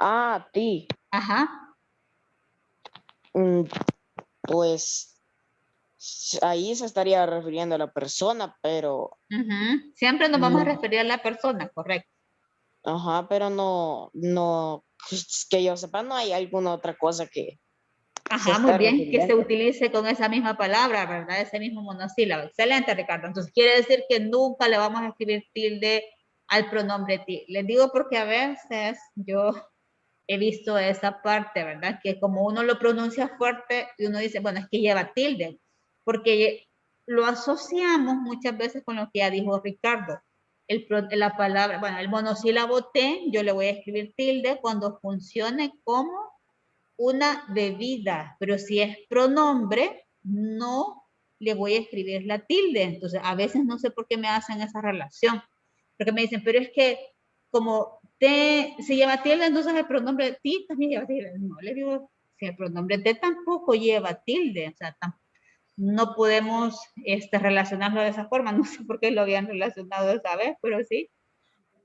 Ah, ti. Ajá. Pues ahí se estaría refiriendo a la persona, pero... Siempre nos vamos a referir a la persona, correcto. Ajá, pero no, pues, que yo sepa, no hay alguna otra cosa que... Ajá, muy bien, que se utilice con esa misma palabra, ¿verdad? Ese mismo monosílabo. Excelente, Ricardo. Entonces, quiere decir que nunca le vamos a escribir tilde al pronombre ti. Les digo porque a veces yo he visto esa parte, ¿verdad? Que como uno lo pronuncia fuerte y uno dice, bueno, es que lleva tilde, porque lo asociamos muchas veces con lo que ya dijo Ricardo. La palabra, bueno, el monosílabo te, yo le voy a escribir tilde cuando funcione como una bebida, pero si es pronombre, no le voy a escribir la tilde. Entonces, a veces no sé por qué me hacen esa relación, porque me dicen, pero es que como te, se lleva tilde, entonces el pronombre ti también lleva tilde. No, le digo, si el pronombre te tampoco lleva tilde, o sea, no podemos relacionarlo de esa forma. No sé por qué lo habían relacionado esa vez, pero sí,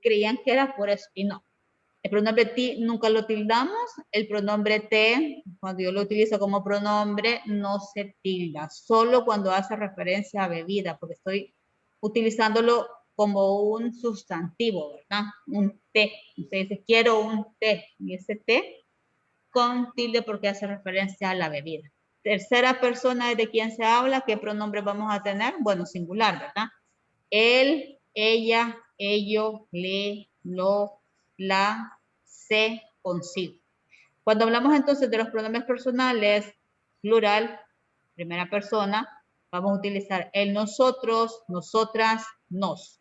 creían que era por eso y no. El pronombre ti nunca lo tildamos. El pronombre te, cuando yo lo utilizo como pronombre, no se tilda. Solo cuando hace referencia a bebida, porque estoy utilizándolo como un sustantivo, ¿verdad? Un té. Usted dice, quiero un té. Y ese té con tilde porque hace referencia a la bebida. Tercera persona de quien se habla, ¿qué pronombre vamos a tener? Bueno, singular, ¿verdad? Él, ella, ello, le, lo, la, se, consigo. Cuando hablamos entonces de los pronombres personales, plural, primera persona, vamos a utilizar el nosotros, nosotras, nos.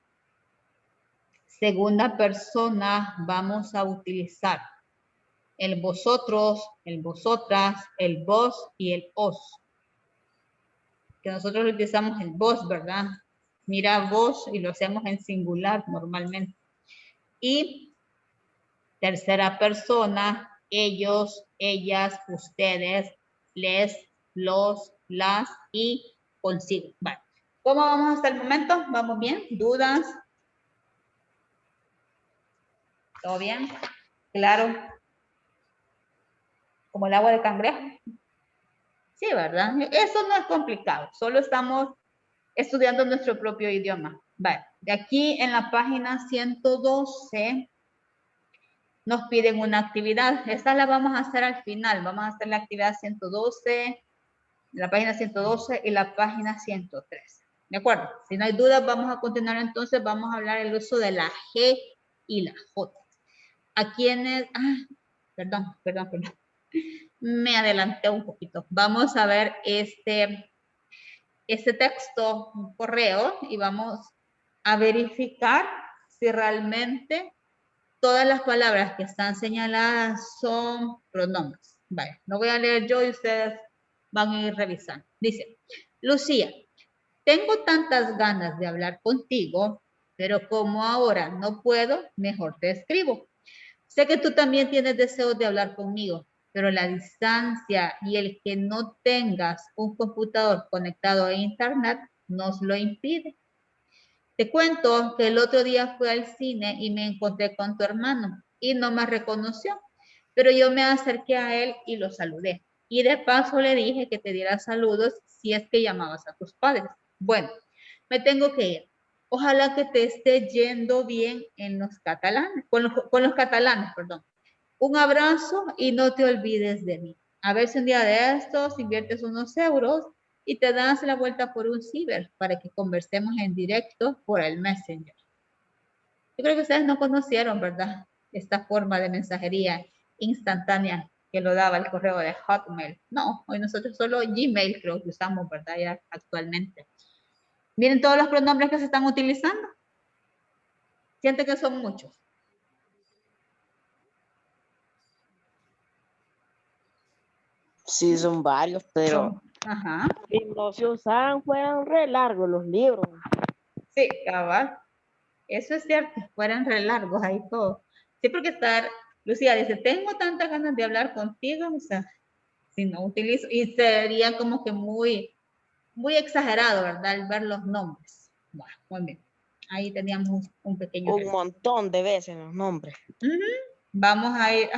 Segunda persona, vamos a utilizar el vosotros, el vosotras, el vos y el os. Que nosotros utilizamos el vos, ¿verdad? Mira vos y lo hacemos en singular normalmente. Y tercera persona, ellos, ellas, ustedes, les, los, las y consigo. Vale. ¿Cómo vamos hasta el momento? ¿Vamos bien? ¿Dudas? ¿Todo bien? Claro. Como el agua de cangrejo. Sí, ¿verdad? Eso no es complicado. Solo estamos estudiando nuestro propio idioma. Vale. De aquí en la página 112 nos piden una actividad. Esta la vamos a hacer al final. Vamos a hacer la actividad 112, la página 112 y la página 113. ¿De acuerdo? Si no hay dudas, vamos a continuar entonces. Vamos a hablar el uso de la G y la J. ¿A quiénes? Perdón. Me adelanté un poquito. Vamos a ver este texto, un correo, y vamos a verificar si realmente todas las palabras que están señaladas son pronombres. Vale, lo voy a leer yo y ustedes van a ir revisando. Dice, Lucía, tengo tantas ganas de hablar contigo, pero como ahora no puedo, mejor te escribo. Sé que tú también tienes deseos de hablar conmigo, pero la distancia y el que no tengas un computador conectado a internet nos lo impide. Te cuento que el otro día fui al cine y me encontré con tu hermano y no me reconoció, pero yo me acerqué a él y lo saludé. Y de paso le dije que te diera saludos si es que llamabas a tus padres. Bueno, me tengo que ir. Ojalá que te esté yendo bien en los catalanes, con los catalanes, perdón. Un abrazo y no te olvides de mí. A ver si un día de estos inviertes unos euros y te das la vuelta por un ciber para que conversemos en directo por el Messenger. Yo creo que ustedes no conocieron, ¿verdad? Esta forma de mensajería instantánea que lo daba el correo de Hotmail. No, hoy nosotros solo Gmail creo que usamos, ¿verdad? Ya actualmente. Miren todos los pronombres que se están utilizando. Siente que son muchos. Sí, son varios, pero Ajá. Si no se usaban, fueran re largos los libros. Sí, cabal. Eso es cierto, fueran re largos ahí todo. Sí, porque Lucía dice, tengo tantas ganas de hablar contigo, o sea, si no utilizo, y sería como que muy exagerado, ¿verdad? El ver los nombres. Bueno, muy bien. Ahí teníamos un pequeño... Un montón de veces los nombres. Vamos a ir,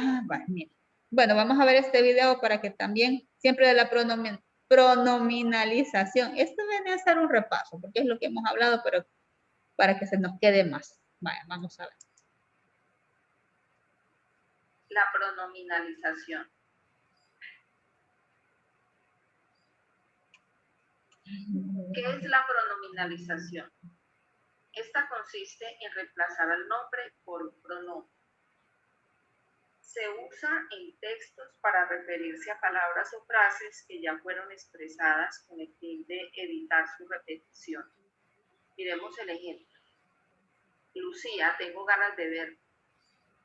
bueno, vamos a ver este video para que también, siempre de la pronominalización. Esto viene a ser un repaso, porque es lo que hemos hablado, pero para que se nos quede más. Vaya, vamos a ver. La pronominalización. ¿Qué es la pronominalización? Esta consiste en reemplazar al nombre por un pronombre. Se usa en textos para referirse a palabras o frases que ya fueron expresadas con el fin de evitar su repetición. Miremos el ejemplo. Lucía, tengo ganas de verte.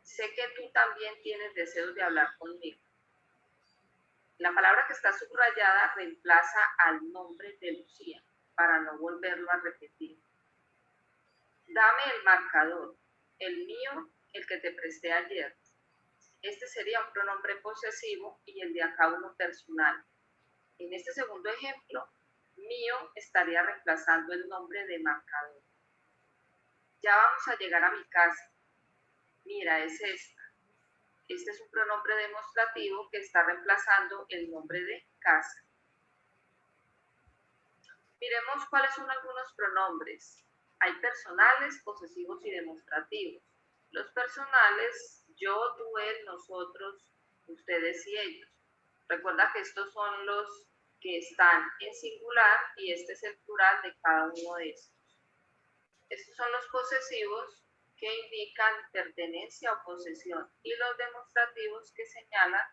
Sé que tú también tienes deseos de hablar conmigo. La palabra que está subrayada reemplaza al nombre de Lucía para no volverlo a repetir. Dame el marcador, el mío, el que te presté ayer. Este sería un pronombre posesivo y el de acá uno personal. En este segundo ejemplo, mío estaría reemplazando el nombre de marcador. Ya vamos a llegar a mi casa. Mira, es esta. Este es un pronombre demostrativo que está reemplazando el nombre de casa. Miremos cuáles son algunos pronombres. Hay personales, posesivos y demostrativos. Los personales, yo, tú, él, nosotros, ustedes y ellos. Recuerda que estos son los que están en singular y este es el plural de cada uno de estos. Estos son los posesivos que indican pertenencia o posesión y los demostrativos que señalan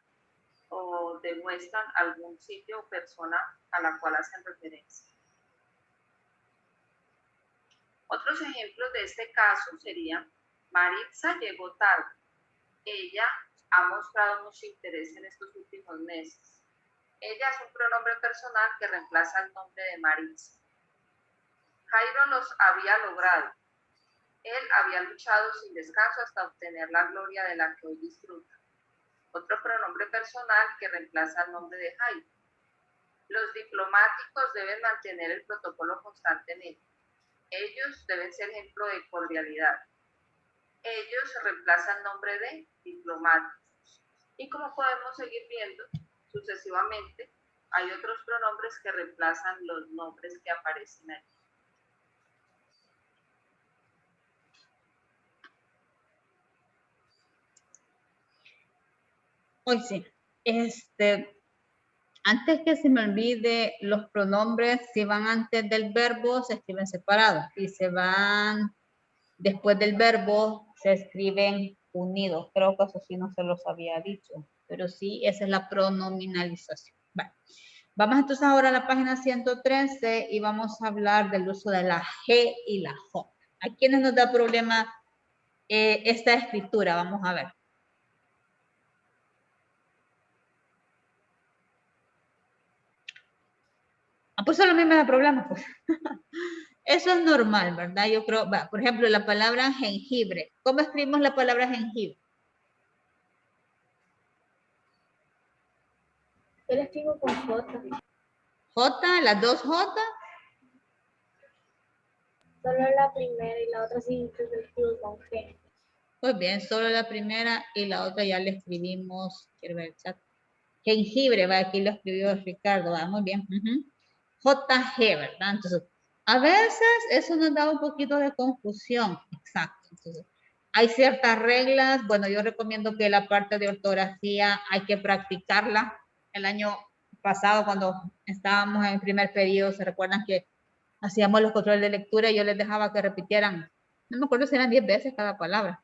o demuestran algún sitio o persona a la cual hacen referencia. Otros ejemplos de este caso serían: Maritza llegó tarde. Ella ha mostrado mucho interés en estos últimos meses. Ella es un pronombre personal que reemplaza el nombre de Maritza. Jairo los había logrado. Él había luchado sin descanso hasta obtener la gloria de la que hoy disfruta. Otro pronombre personal que reemplaza el nombre de Jairo. Los diplomáticos deben mantener el protocolo constantemente. Ellos deben ser ejemplo de cordialidad. Ellos reemplazan el nombre de diplomáticos. Y como podemos seguir viendo, sucesivamente, hay otros pronombres que reemplazan los nombres que aparecen aquí. Hoy sí, antes que se me olvide, los pronombres, si van antes del verbo, se escriben separados. Y se van después del verbo, se escriben unidos. Creo que eso sí no se los había dicho. Pero sí, esa es la pronominalización. Vale. Vamos entonces ahora a la página 113 y vamos a hablar del uso de la G y la J. ¿A quiénes nos da problema esta escritura? Vamos a ver. Pues solo a mí me da problema, pues. Eso es normal, ¿verdad? Yo creo, por ejemplo, la palabra jengibre. ¿Cómo escribimos la palabra jengibre? Yo la escribo con J. J, las dos J. Solo la primera y la otra sí que la escribo con G. Pues bien, solo la primera y la otra ya le escribimos, quiero ver el chat. Jengibre, va, aquí lo escribió Ricardo, va, muy bien. JG, ¿verdad? Entonces, a veces eso nos da un poquito de confusión, exacto. Entonces, hay ciertas reglas, bueno, yo recomiendo que la parte de ortografía hay que practicarla. El año pasado, cuando estábamos en el primer periodo, se recuerdan que hacíamos los controles de lectura y yo les dejaba que repitieran, no me acuerdo si eran 10 veces cada palabra.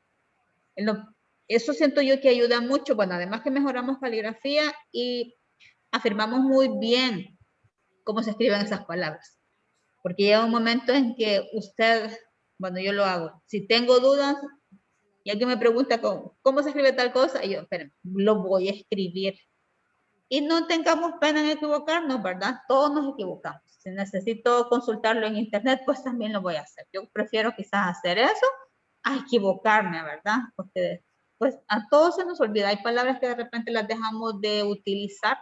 Eso siento yo que ayuda mucho. Bueno, además que mejoramos caligrafía y afirmamos muy bien cómo se escriben esas palabras. Porque llega un momento en que usted, bueno, yo lo hago. Si tengo dudas y alguien me pregunta cómo se escribe tal cosa, y yo, esperen, lo voy a escribir. Y no tengamos pena en equivocarnos, ¿verdad? Todos nos equivocamos. Si necesito consultarlo en internet, pues también lo voy a hacer. Yo prefiero quizás hacer eso a equivocarme, ¿verdad? Porque pues a todos se nos olvida. Hay palabras que de repente las dejamos de utilizar.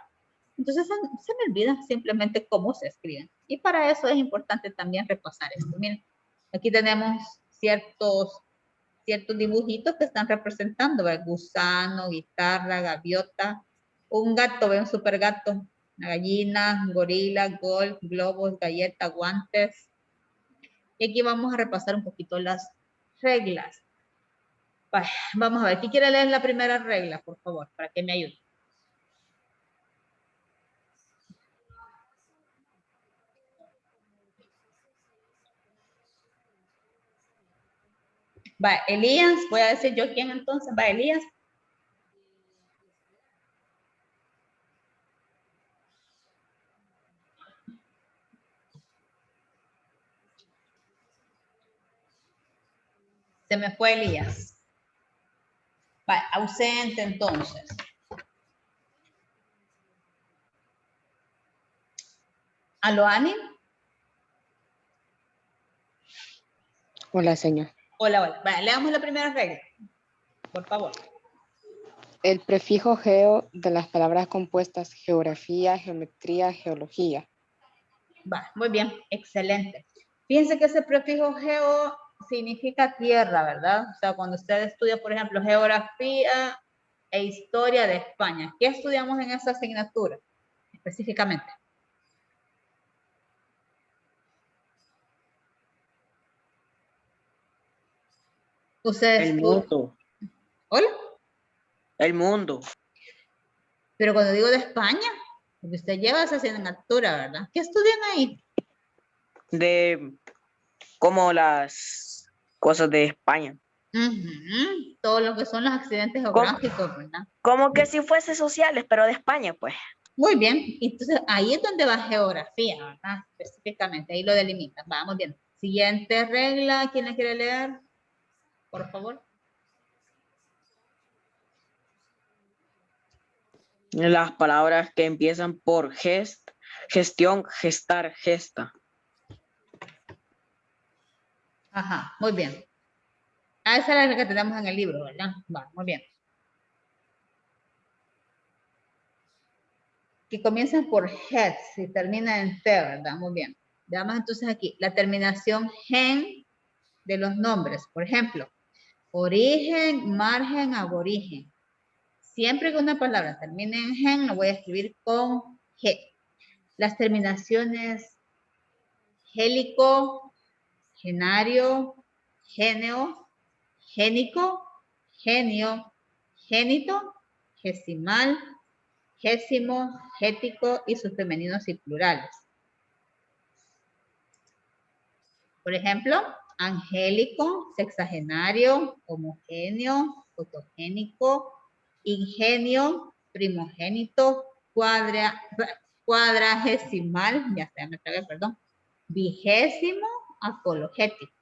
Entonces se me olvida simplemente cómo se escriben. Y para eso es importante también repasar esto. Miren, aquí tenemos ciertos dibujitos que están representando, ¿verdad? Gusano, guitarra, gaviota, un gato, un super gato, una gallina, un gorila, golf, globos, galletas, guantes. Y aquí vamos a repasar un poquito las reglas. Vamos a ver, ¿quién quiere leer la primera regla, por favor, para que me ayude? Va, Elías, voy a decir yo quién entonces, va, Elías. Se me fue Elías. Va, ausente entonces. ¿Aloani? Hola, señor. Hola, hola. Va, leamos la primera regla, por favor. El prefijo geo de las palabras compuestas geografía, geometría, geología. Va, muy bien, excelente. Fíjense que ese prefijo geo significa tierra, ¿verdad? O sea, cuando usted estudia, por ejemplo, geografía e historia de España, ¿qué estudiamos en esa asignatura específicamente? Ustedes. El mundo. ¿Hola? El mundo. Pero cuando digo de España, porque usted lleva esa asignatura, ¿verdad? ¿Qué estudian ahí? De como las cosas de España. Todo lo que son los accidentes geográficos, ¿verdad? Como que si fuese sociales, pero de España, pues. Muy bien, entonces ahí es donde va geografía, ¿verdad? Específicamente, ahí lo delimitan. Vamos bien. Siguiente regla, ¿quién la quiere leer? Por favor. Las palabras que empiezan por gestión, gestar, gesta. Ajá, muy bien. Esa es la que tenemos en el libro, ¿verdad? Va, muy bien. Que comienzan por head, y termina en T, ¿verdad? Muy bien. Veamos entonces aquí, la terminación gen de los nombres. Por ejemplo, origen, margen, aborigen. Siempre que una palabra termine en gen, lo voy a escribir con G. Las terminaciones gélico, genario, géneo, génico, genio, génito, gesimal, gésimo, gético y sus femeninos y plurales. Por ejemplo, angélico, sexagenario, homogéneo, fotogénico, ingenio, primogénito, cuadragesimal, ya se me trabé, perdón, vigésimo, apologético.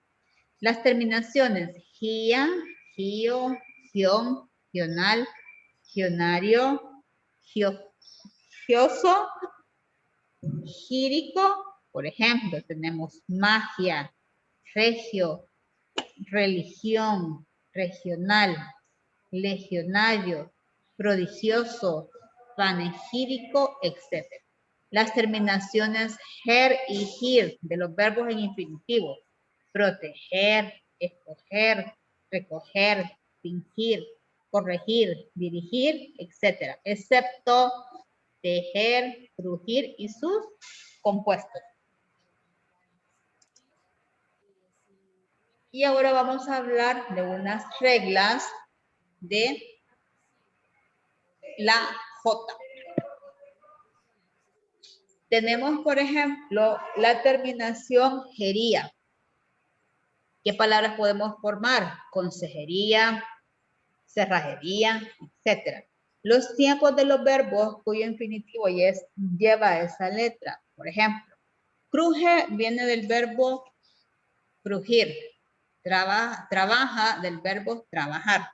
Las terminaciones gia, gio, gion, gional, gionario, gioso, gírico, por ejemplo, tenemos magia, regio, religión, regional, legionario, prodigioso, panegírico, etc. Las terminaciones ger y gir de los verbos en infinitivo, proteger, escoger, recoger, fingir, corregir, dirigir, etc. Excepto tejer, crujir y sus compuestos. Y ahora vamos a hablar de unas reglas de la J. Tenemos, por ejemplo, la terminación gería. ¿Qué palabras podemos formar? Consejería, cerrajería, etc. Los tiempos de los verbos cuyo infinitivo lleva esa letra. Por ejemplo, cruje viene del verbo crujir. Trabaja del verbo trabajar.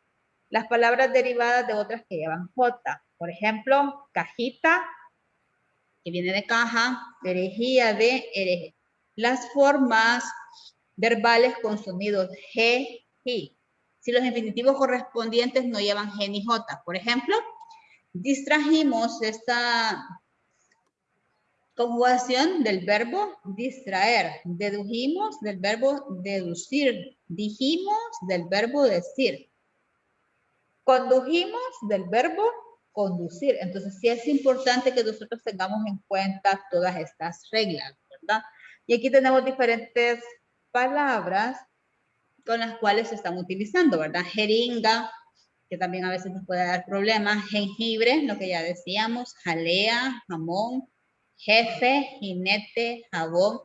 Las palabras derivadas de otras que llevan J. Por ejemplo, cajita, que viene de caja, herejía de hereje. Las formas verbales con sonidos G, J. Si los infinitivos correspondientes no llevan G ni J. Por ejemplo, distrajimos esta conjugación del verbo distraer. Dedujimos del verbo deducir. Dijimos del verbo decir. Condujimos del verbo conducir. Entonces, sí es importante que nosotros tengamos en cuenta todas estas reglas, ¿verdad? Y aquí tenemos diferentes palabras con las cuales se están utilizando, ¿verdad? Jeringa, que también a veces nos puede dar problemas. Jengibre, lo que ya decíamos. Jalea, jamón. Jefe, jinete, jabón.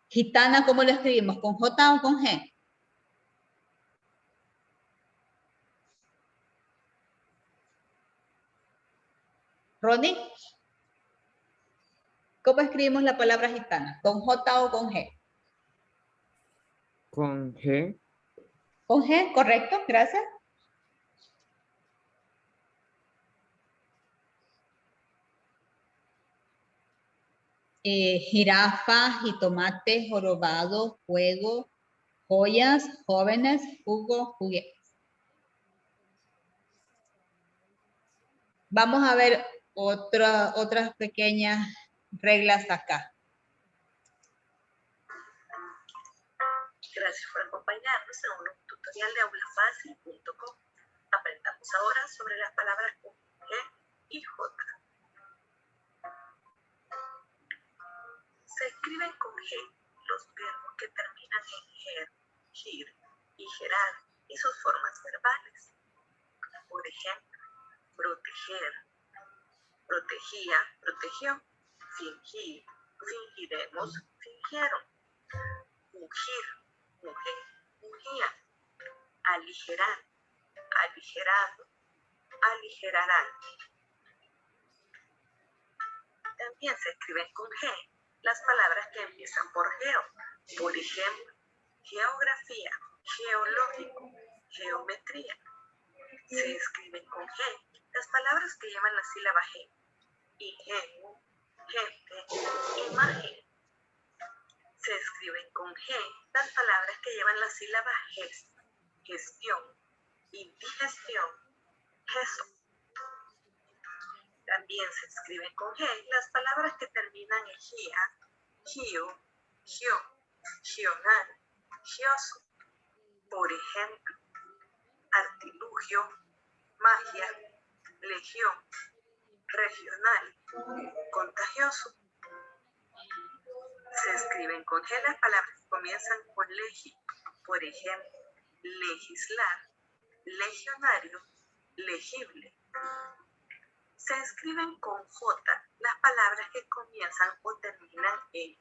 Gitana, ¿cómo lo escribimos? ¿Con J o con G? Ronnie, ¿cómo escribimos la palabra gitana? ¿Con J o con G? Con G. Con G, correcto, gracias. Jirafa, jitomate, jorobado, juego, joyas, jóvenes, jugo, juguetes. Vamos a ver otras pequeñas reglas acá. Gracias por acompañarnos en un tutorial de aulafacil.com. Aprendamos ahora sobre las palabras con G y J. Se escriben con G los verbos que terminan en ger, gir y gerar y sus formas verbales. Por ejemplo, proteger, protegía, protegió, fingir, fingiremos, fingieron, mugir, mujer, mugía, aligerar, aligerado, aligerarán. También se escriben con G las palabras que empiezan por geo. Por ejemplo, geografía, geológico, geometría. Se escriben con G las palabras que llevan la sílaba G. Ingenuo, gente, imagen. Se escriben con G las palabras que llevan la sílaba gest, gestión, indigestión, gesto. También se escriben con G las palabras que terminan en gia, gio, gion, gional, gioso. Por ejemplo, artilugio, magia, legión, regional, contagioso. Se escriben con G las palabras que comienzan con legi. Por ejemplo, legislar, legionario, legible. Se escriben con J las palabras que comienzan o terminan en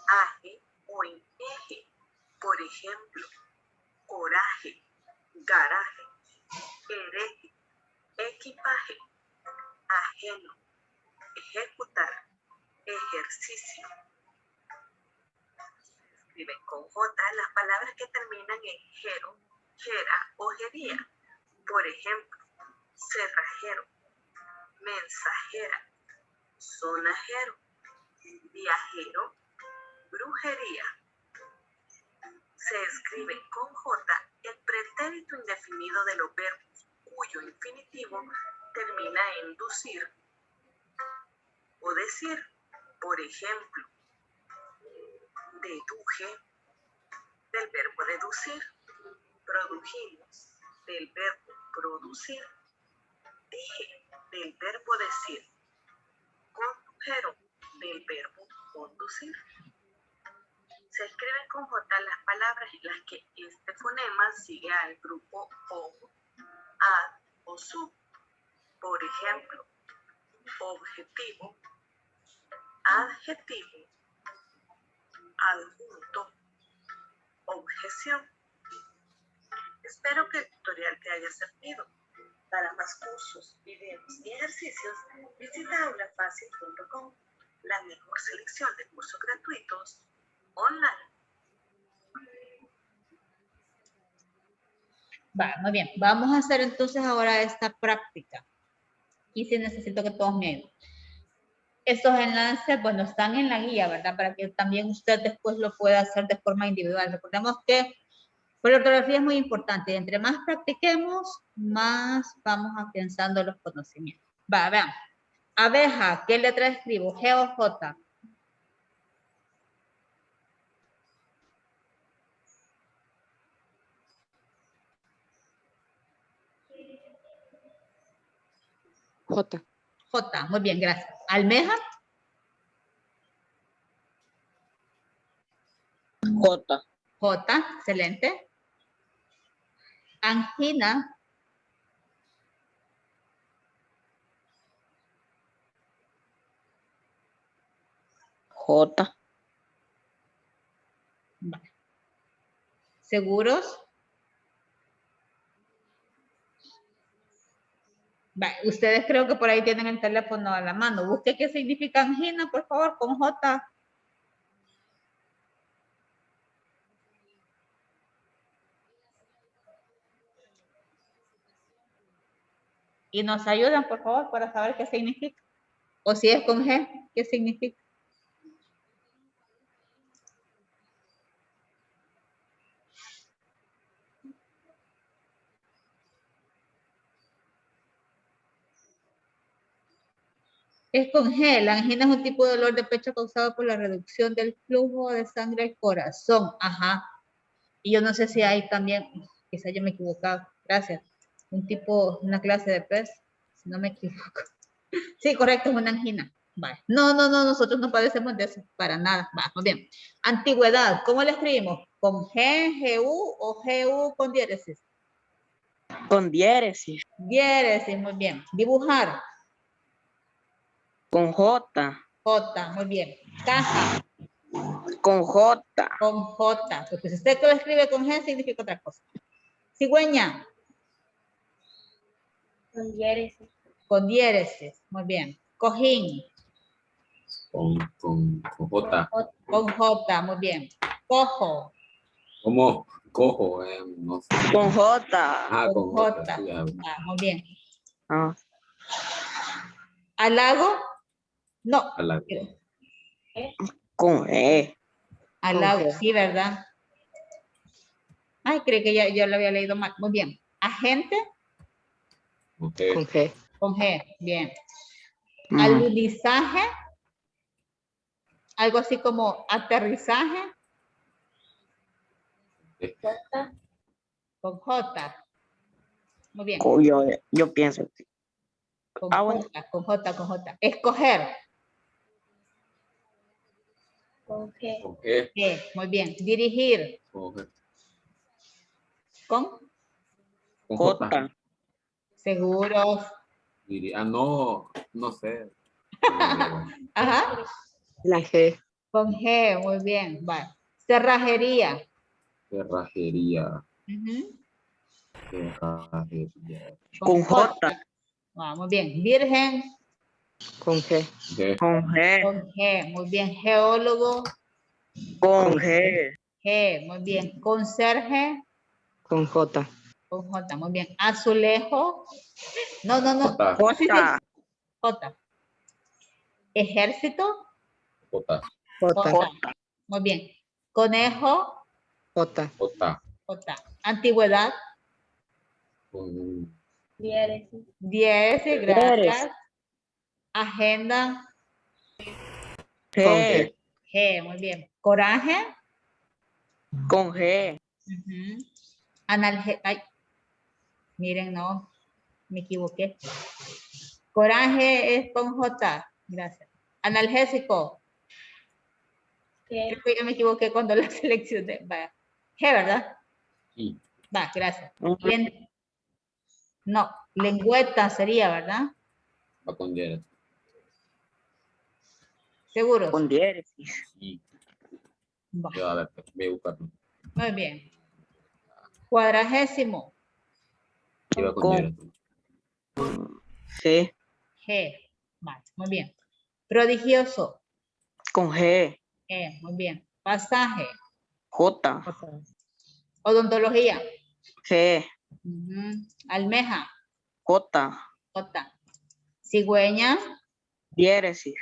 aje o en eje. Por ejemplo, coraje, garaje, hereje, equipaje, ajeno, ejecutar, ejercicio. Se escriben con J las palabras que terminan en jero, jera o jería. Por ejemplo, cerrajero, mensajera, sonajero, viajero, brujería. Se escribe con J el pretérito indefinido de los verbos cuyo infinitivo termina en ducir o decir. Por ejemplo, deduje del verbo deducir, produjimos del verbo producir, dije del verbo decir, condujeron del verbo conducir. Se escriben con J las palabras en las que este fonema sigue al grupo o, ad o sub. Por ejemplo, objetivo, adjetivo, adjunto, objeción. Espero que el tutorial te haya servido. Para más cursos, videos y ejercicios, visita aulafacil.com, la mejor selección de cursos gratuitos online. Va, muy bien. Vamos a hacer entonces ahora esta práctica. Y sí necesito que todos me ayuden. Estos enlaces, bueno, están en la guía, ¿verdad? Para que también usted después lo pueda hacer de forma individual. Recordemos que la ortografía es muy importante. Entre más practiquemos, más vamos afianzando los conocimientos. Va, vean. Abeja, ¿qué letra escribo? G o J. J. J, muy bien, gracias. Almeja. J. J, excelente. Angina. J. Vale. ¿Seguros? Vale. Ustedes creo que por ahí tienen el teléfono a la mano. Busque qué significa angina, por favor, con J. Y nos ayudan, por favor, para saber qué significa. O si es con G, ¿qué significa? Es con G. La angina es un tipo de dolor de pecho causado por la reducción del flujo de sangre al corazón. Ajá. Y yo no sé si hay también, quizá yo me he equivocado. Gracias. Un tipo, una clase de pez, si no me equivoco. Sí, correcto, es una angina. Vale. No, nosotros no padecemos de eso, para nada. Va, muy bien. Antigüedad, ¿cómo le escribimos? ¿Con G, GU o GU con diéresis? Con diéresis. Diéresis, muy bien. Dibujar. Con J. J, muy bien. Caja. Con J. Con J. Porque si usted lo escribe con G, significa otra cosa. Cigüeña. Con diéresis. Con diéresis, muy bien. Cojín. Con J. Con J, muy bien. Cojo. ¿Cómo? Cojo, no sé. Con J. Ah, con J. J. Sí, Ah, muy bien. Ah. ¿Halago? No. Halago. Con E. Halago, sí, ¿verdad? Ay, creí que yo lo había leído mal. Muy bien. Agente. Okay. Con G. Con G, bien. Alunizaje. Algo así como aterrizaje. J. Con J. Muy bien. Yo pienso que. Con Bueno. J, con J, con J. Escoger. Con G. Con G. G, muy bien. Dirigir. Con G. Con Con J. J. Seguros. No sé. Ajá. La G. Con G, muy bien. Vale. Cerrajería. Cerrajería. Ujú. Cerrajería. Con J. Ah, muy bien. Virgen. Con G. G. Con G. Con G, muy bien. Geólogo. Con G. G, muy bien. Conserje. Con J. Con J, muy bien. Azulejo. No. J. Sí. J. J. Ejército. J. J. Muy bien. Conejo. J. J. J. Antigüedad. Con Diéresis. 10, gracias. Agenda. G. G, muy bien. Coraje. Con G. Ay, miren, no, me equivoqué. Coraje es con J, gracias. Analgésico. Creo que yo me equivoqué cuando la seleccioné. Vaya. G, ¿verdad? I. Va, gracias. No, lengüeta sería, ¿verdad? Va con diéresis. ¿Seguros? Con diéresis. I. Va. Yo, a ver, voy a buscarlo. Muy bien. Cuadragésimo. Iba con Con diéresis. G. G. Vale, muy bien. Prodigioso. Con G. Muy bien. Pasaje. J. Odontología. G. Almeja. J. J. Cigüeña. Diéresis.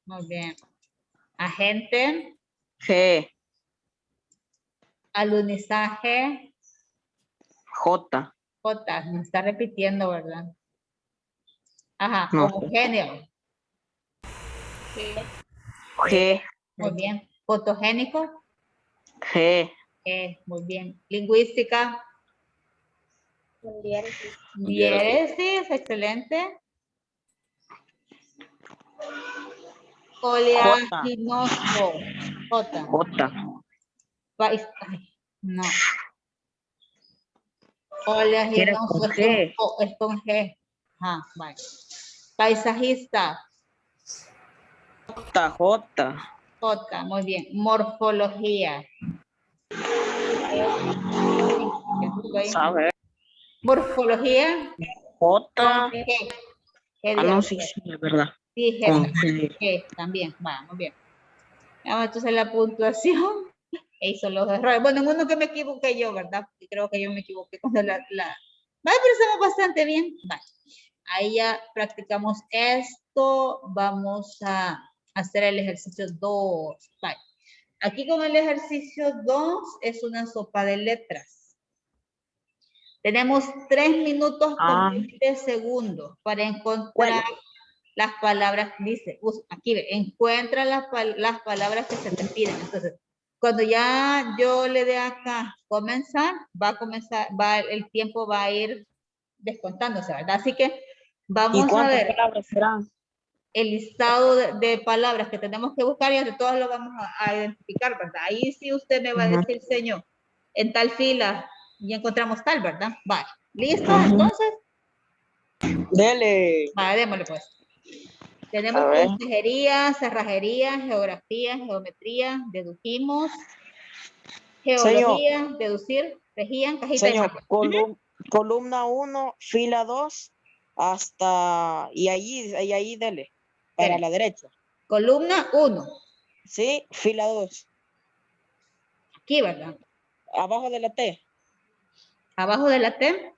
Muy bien. Agente. G. Alunizaje. J. J. Me está repitiendo, ¿verdad? Ajá. No. Homogéneo. G. Muy bien. Fotogénico. G. Muy bien. Lingüística. Diéresis. Diéresis, excelente. Oleaginoso. J. J. Ay, no. Era Oleaginoso con G. es con G. Ajá, vale. Paisajista. J. J. J, muy bien. Morfología. ¿Sabe? Morfología. J. Con G. Ah, no, sí, sí, es verdad. Sí, Con G. G también. Va, muy bien. Vamos entonces la puntuación. E hizo los errores. Bueno, en uno que me equivoqué yo, ¿verdad? Creo que yo me equivoqué con la... Vale, pero estamos bastante bien. Vale. Ahí ya practicamos esto. Vamos a hacer el ejercicio 2. Vale. Aquí con el ejercicio 2 es una sopa de letras. Tenemos 3 minutos con 20 segundos para encontrar las palabras. Dice, aquí ve, encuentra las palabras que se te piden. Entonces, cuando ya yo le dé acá comenzar, el tiempo va a ir descontándose, ¿verdad? Así que vamos a ver palabras serán? el listado de palabras que tenemos que buscar y entre todas lo vamos a identificar, ¿verdad? Ahí sí usted me va a decir, señor, en tal fila y encontramos tal, ¿verdad? Vale, ¿listo? Entonces. Dele. Vale, démosle pues. Tenemos consejería, cerrajería, geografía, geometría, dedujimos, geología, deducir, regían, cajita Señor, de columna 1, fila 2, hasta, y ahí dele, para la derecha. Columna 1. Sí, fila 2. Aquí, ¿verdad? Abajo de la T. Abajo de la T.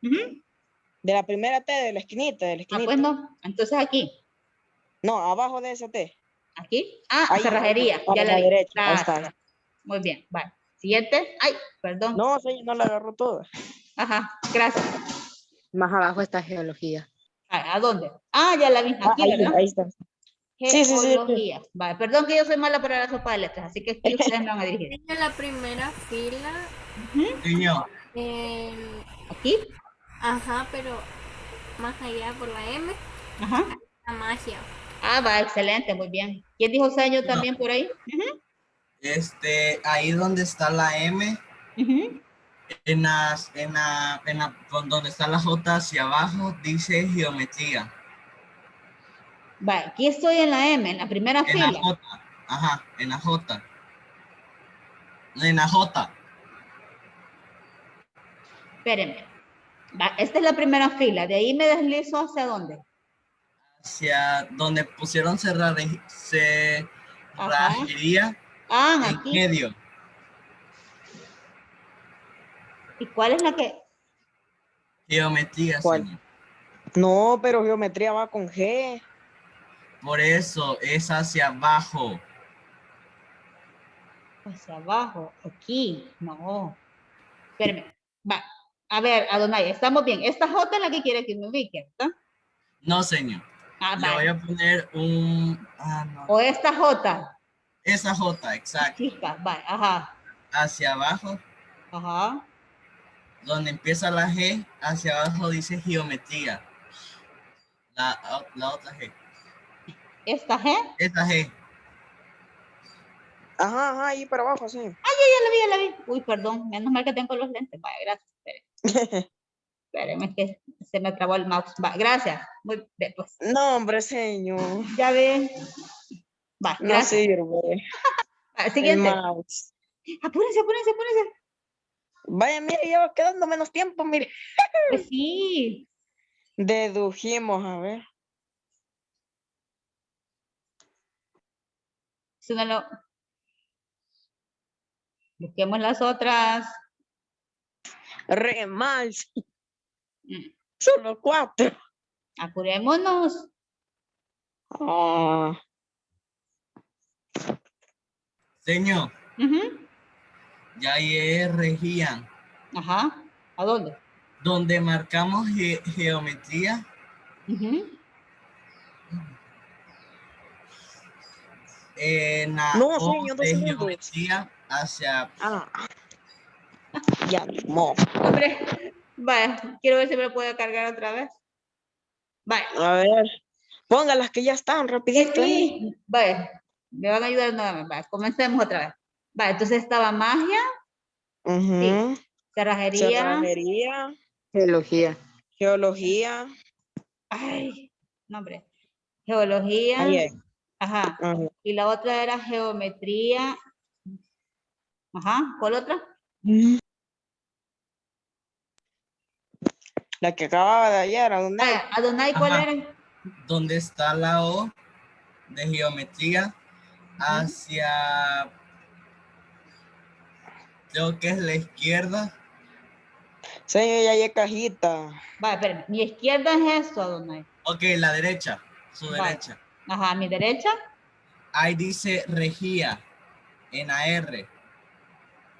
De la primera T, de la esquinita, Ah, pues no. Entonces aquí. No, abajo de esa T. ¿Aquí? Ah, ahí, cerrajería. Para ya la vi. derecha. Ahí está. Muy bien. Vale. Siguiente. Ay, perdón. No, señor, no la agarró toda. Ajá, gracias. Más abajo está geología. ¿A dónde? Ah, ya la vi. Aquí, ¿verdad? Ahí está. Geología. Sí. Vale, perdón que yo soy mala para la sopa de letras, así que aquí ustedes me van a dirigir. En la primera fila. Señor. ¿Aquí? Ajá, pero más allá por la M. Ajá. La magia. Ah, va, excelente, muy bien. ¿Quién dijo Saño también por ahí? Ahí donde está la M, donde está la J hacia abajo, dice geometría. Va, aquí estoy en la M, en la primera fila. En la J, ajá, en la J. En la J. Espérenme. Va, esta es la primera fila, de ahí me deslizo hacia dónde. Hacia donde pusieron cerrajería en aquí. medio. ¿Y cuál es la que? Geometría, ¿Cuál? señor. No, pero geometría va con G. Por eso es hacia abajo. Hacia abajo, aquí, no. Espérenme, va. A ver, Adonai, estamos bien. Esta J es la que quiere que me ubique, ¿verdad? No, señor. Le voy a poner un... no. O esta J. Esa J, exacto. Chica, va, ajá. Hacia abajo. Ajá. Donde empieza la G, hacia abajo dice geometría. La otra G. ¿Esta G? Esta G. Ajá, ahí para abajo, sí. Ah, ya la vi. Uy, perdón, menos mal que tengo los lentes. Vaya, gracias. Espérenme que se me trabó el mouse. Va, gracias. Muy bien, pues. No, hombre, señor. Ya ven. Va, no gracias. sirve. Siguiente. El mouse. Apúrense. Vaya, mire, ya va quedando menos tiempo, mire. Pues sí. Dedujimos, a ver. Súbelo. Busquemos las otras. Re mal. Mm. Solo 4. Apurémonos. Ah. Señor, Ujú. ya es regían. Ajá. ¿A dónde? Donde marcamos geometría. Ujú. En la No, O señor, 2 de segundos. geometría hacia... Ah. Ya, no. Hombre, vaya, quiero ver si me lo puede cargar otra vez. Vaya. A ver. Ponga las que ya están, rapidito ahí. Sí, vaya, me van a ayudar nuevamente. Vaya, comencemos otra vez. Vaya, entonces estaba magia, sí, cerrajería, Cerrajería, Geología. geología. ay, no, hombre, geología, Ahí es. ajá, Ajá. y la otra era geometría, ajá, ¿cuál otra? La que acababa de ayer, Adonai. Vaya, Adonai, ¿cuál Ajá. era? Donde está la O de geometría hacia... Creo que es la izquierda. Señor, ya hay cajita. Vaya, espérame, mi izquierda es esto, Adonai. Ok, la derecha. Su Vaya. derecha. Ajá, mi derecha. Ahí dice regía. En la R.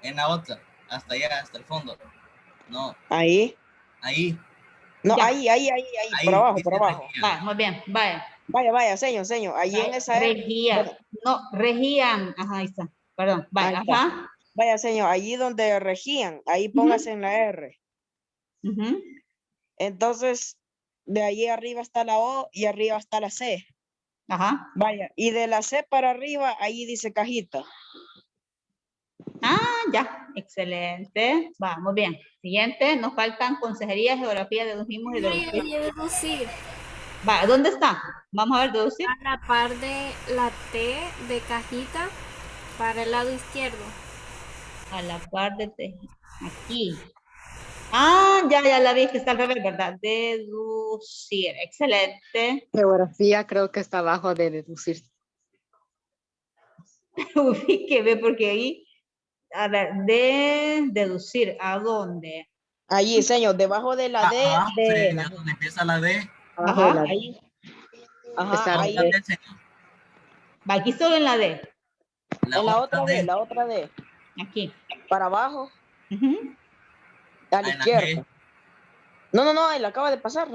En la otra. Hasta allá, hasta el fondo. No. Ahí. Ahí. No, Ya. ahí, por abajo, dice por abajo. regía. Vaya, muy bien, vaya. Vaya, señor. Ahí en Vaya, esa R. regía. Bueno, No, regían. Ajá, ahí está. Perdón. ahí Vaya, está. ajá. Vaya, señor, allí donde regían, ahí póngase en la R. Ujú. Entonces, de ahí arriba está la O y arriba está la C. Ajá. Vaya, y de la C para arriba, ahí dice cajita. Ah, ya. Excelente. Vamos bien. Siguiente. Nos faltan consejería, geografía, dedujimos y deducir. Deducir. Vaya, ¿dónde está? Vamos a ver, deducir. A la par de la T de cajita para el lado izquierdo. A la par de aquí. Ah, ya la vi que está al revés, ¿verdad? Deducir. Excelente. Geografía creo que está abajo de deducir. Ubíqueme porque ahí, a ver, de deducir, ¿a dónde? Allí, señor, debajo de la D. Señor, donde empieza la D. Abajo de la D. Ahí. Ajá, Está ahí. La D, señor. Va aquí solo en la D. En la otra D, la otra D. Aquí. Para abajo. Ujú. A la En la izquierda. G. No, él acaba de pasar,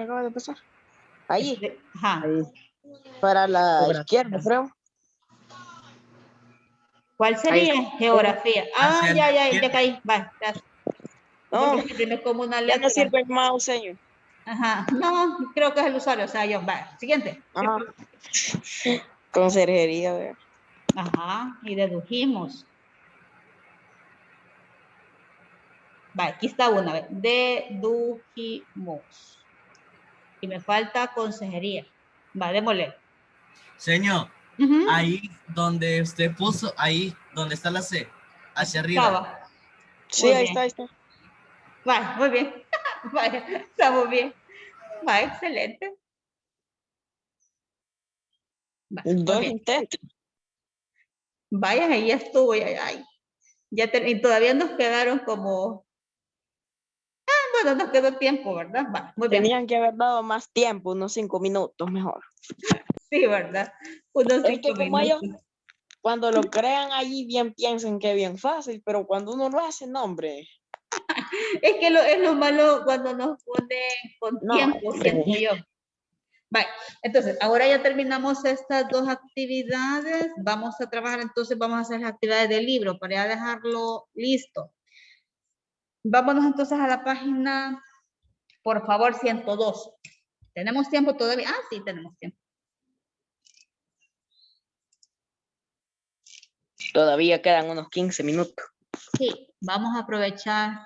Ahí. Ajá. Ahí. Para la izquierda, creo. ¿Cuál sería? Geografía. Ah, Hacia la ya izquierda. caí. Va, gracias. No, Porque se tiene como una ya no letra. sirve el mouse, señor. Ajá. No, creo que es el usuario, o sea, yo. Va, siguiente. Ajá. Conserjería, a ver. Ajá. Y dedujimos. Va, aquí está una vez. Dedujimos. Y me falta consejería. Va, démosle. Señor, Ujú. ahí donde usted puso, ahí donde está la C, hacia arriba. Estaba. Sí, Muy ahí bien. está. Va, muy bien. Vaya, estamos bien. Va, excelente. Va, muy Dos bien. intentos. Vaya, ahí estuvo. Ay. Y todavía nos quedaron como... bueno, nos quedó tiempo, ¿verdad? Va, muy bien. Tenían que haber dado más tiempo, unos 5 minutos mejor. Sí, ¿verdad? Unos Es que 5 como ellos, minutos. cuando lo crean allí bien piensan que es bien fácil, pero cuando uno lo hace, no, hombre. Es que es lo malo cuando nos ponen con No, tiempo, siento yo. Vale, entonces, ahora ya terminamos estas dos actividades. Vamos a trabajar, entonces vamos a hacer las actividades del libro para ya dejarlo listo. Vámonos entonces a la página, por favor, 102. ¿Tenemos tiempo todavía? Ah, sí, tenemos tiempo. Todavía quedan unos 15 minutos. Sí, vamos a aprovechar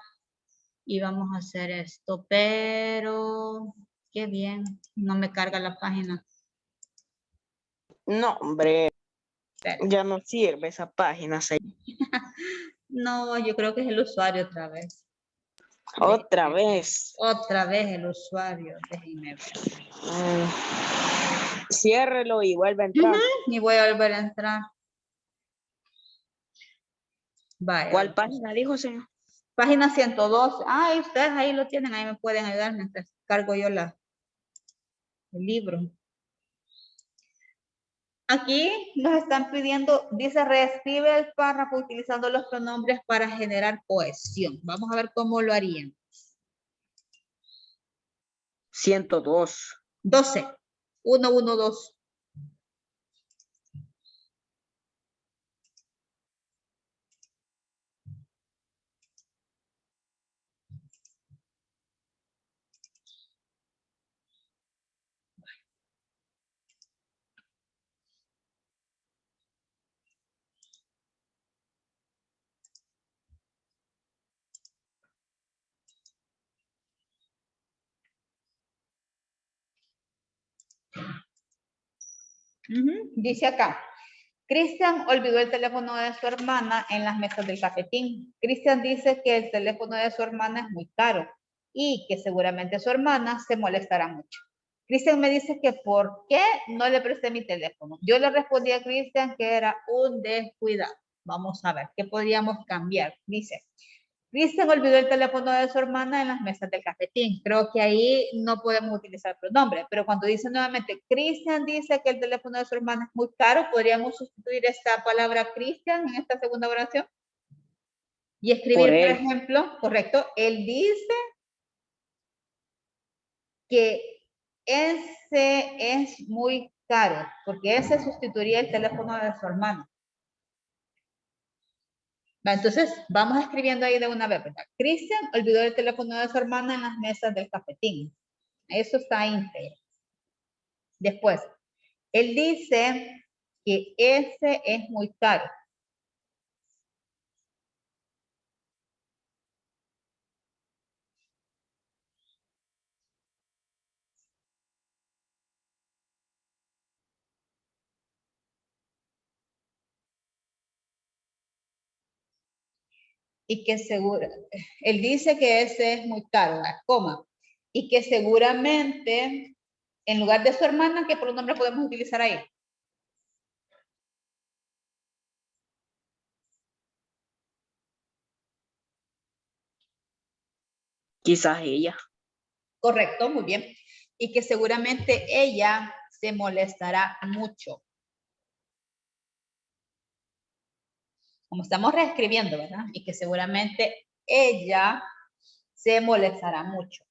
y vamos a hacer esto, pero qué bien, no me carga la página. No, hombre, Espera. ya no sirve esa página. No, yo creo que es el usuario otra vez. Otra vez. Otra vez el usuario. Déjenme ver. Ciérrelo y vuelve a entrar. Y voy a volver a entrar. Vaya. ¿Cuál página dijo, señor? Página 102. Ah, y ustedes ahí lo tienen. Ahí me pueden ayudar mientras cargo yo el libro. Aquí nos están pidiendo, dice, reescribe el párrafo utilizando los pronombres para generar cohesión. Vamos a ver cómo lo harían. 102. 12. 112. Dice acá, Cristian olvidó el teléfono de su hermana en las mesas del cafetín. Cristian dice que el teléfono de su hermana es muy caro y que seguramente su hermana se molestará mucho. Cristian me dice que ¿por qué no le presté mi teléfono? Yo le respondí a Cristian que era un descuidado. Vamos a ver, ¿qué podríamos cambiar? Dice, Cristian olvidó el teléfono de su hermana en las mesas del cafetín. Creo que ahí no podemos utilizar pronombre, pero cuando dice nuevamente, Cristian dice que el teléfono de su hermana es muy caro, podríamos sustituir esta palabra Cristian en esta segunda oración y escribir, por ejemplo, correcto, él dice que ese es muy caro, porque ese sustituiría el teléfono de su hermano. Entonces, vamos escribiendo ahí de una vez, ¿verdad? Cristian olvidó el teléfono de su hermana en las mesas del cafetín. Eso está íntegro. Después, él dice que ese es muy caro. Y que seguro, él dice que ese es muy caro, coma, y que seguramente, en lugar de su hermana, ¿qué pronombre podemos utilizar ahí? Quizás ella. Correcto, muy bien. Y que seguramente ella se molestará mucho. Como estamos reescribiendo, ¿verdad? Y que seguramente ella se molestará mucho.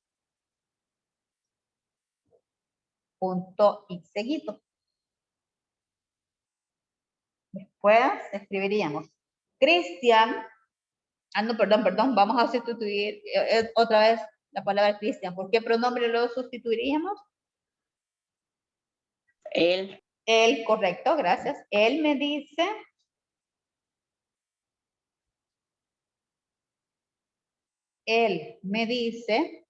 Punto y seguido. Después escribiríamos Cristian. Ah, no, perdón. Vamos a sustituir otra vez la palabra Cristian. ¿Por qué pronombre lo sustituiríamos? Él. Él, correcto, gracias. Él me dice. Él me dice.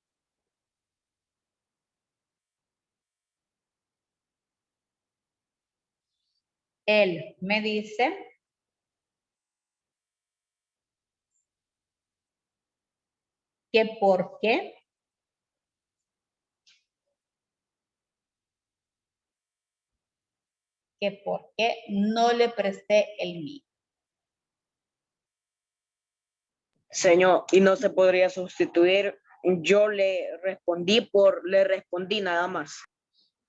Él me dice. Que por qué. Que por qué no le presté el mío. Señor, y no se podría sustituir, yo le respondí nada más.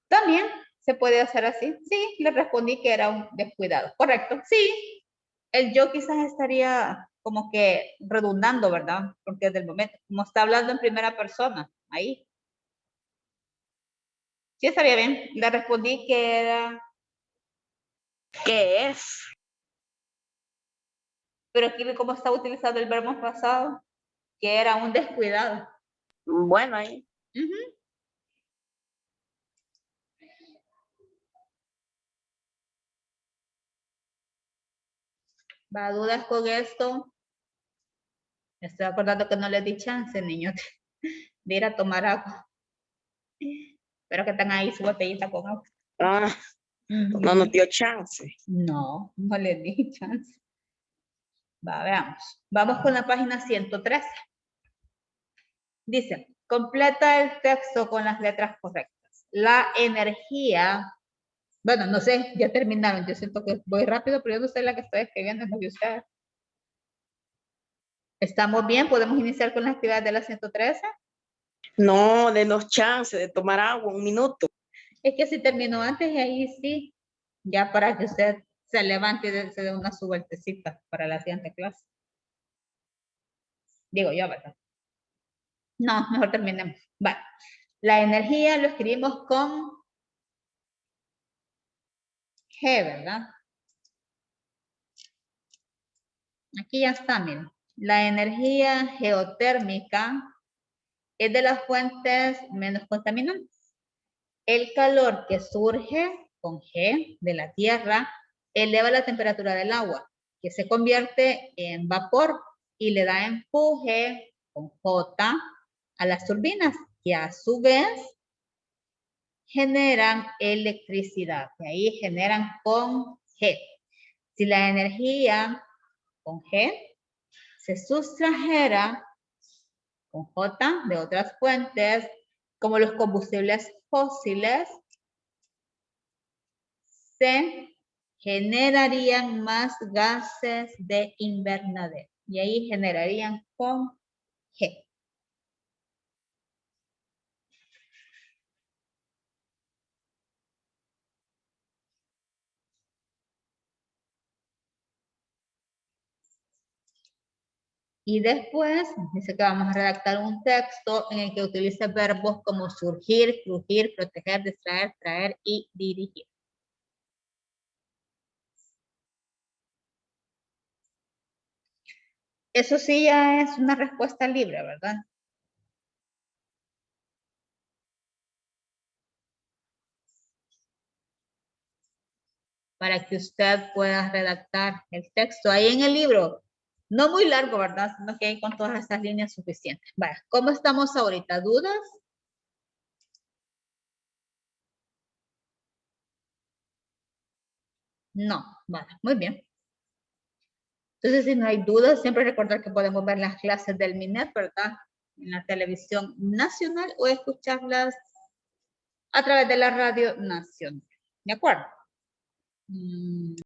También se puede hacer así. Sí, le respondí que era un descuidado. Correcto, sí. El yo quizás estaría como que redundando, ¿verdad? Porque desde el momento, como está hablando en primera persona, ahí. Sí, estaría bien. Le respondí que era... ¿Qué es? Pero aquí ve cómo está utilizando el verbo pasado, que era un descuidado. Bueno, ahí. ¿Va dudas con esto? Me estoy acordando que no les di chance, niños, de ir a tomar agua. Espero que están ahí su botellita con agua. Ah, no nos dio chance. No, no les di chance. Va, veamos. Vamos con la página 113. Dice, completa el texto con las letras correctas. La energía, bueno, no sé, ya terminaron. Yo siento que voy rápido, pero yo no sé la que estoy escribiendo, no sé ustedes. ¿Estamos bien? ¿Podemos iniciar con la actividad de la 113? No, denos chance de tomar agua, un minuto. Es que si terminó antes, y ahí sí, ya para que usted se levante y se dé una su vueltecita para la siguiente clase. Digo yo, ¿verdad? No, mejor terminemos. Vale. La energía lo escribimos con G, ¿verdad? Aquí ya está, miren. La energía geotérmica es de las fuentes menos contaminantes. El calor que surge con G de la Tierra eleva la temperatura del agua, que se convierte en vapor y le da empuje con J a las turbinas, que a su vez generan electricidad. Y ahí generan con G. Si la energía con G se sustrajera con J de otras fuentes, como los combustibles fósiles, se generarían más gases de invernadero. Y ahí generarían con G. Y después dice que vamos a redactar un texto en el que utilice verbos como surgir, crujir, proteger, distraer, traer y dirigir. Eso sí ya es una respuesta libre, ¿verdad? Para que usted pueda redactar el texto ahí en el libro. No muy largo, ¿verdad? Sino que hay con todas estas líneas suficientes. Vaya, ¿cómo estamos ahorita? ¿Dudas? No, vale, muy bien. Entonces, si no hay dudas, siempre recordar que podemos ver las clases del MINET, ¿verdad? En la televisión nacional o escucharlas a través de la radio nacional. ¿De acuerdo?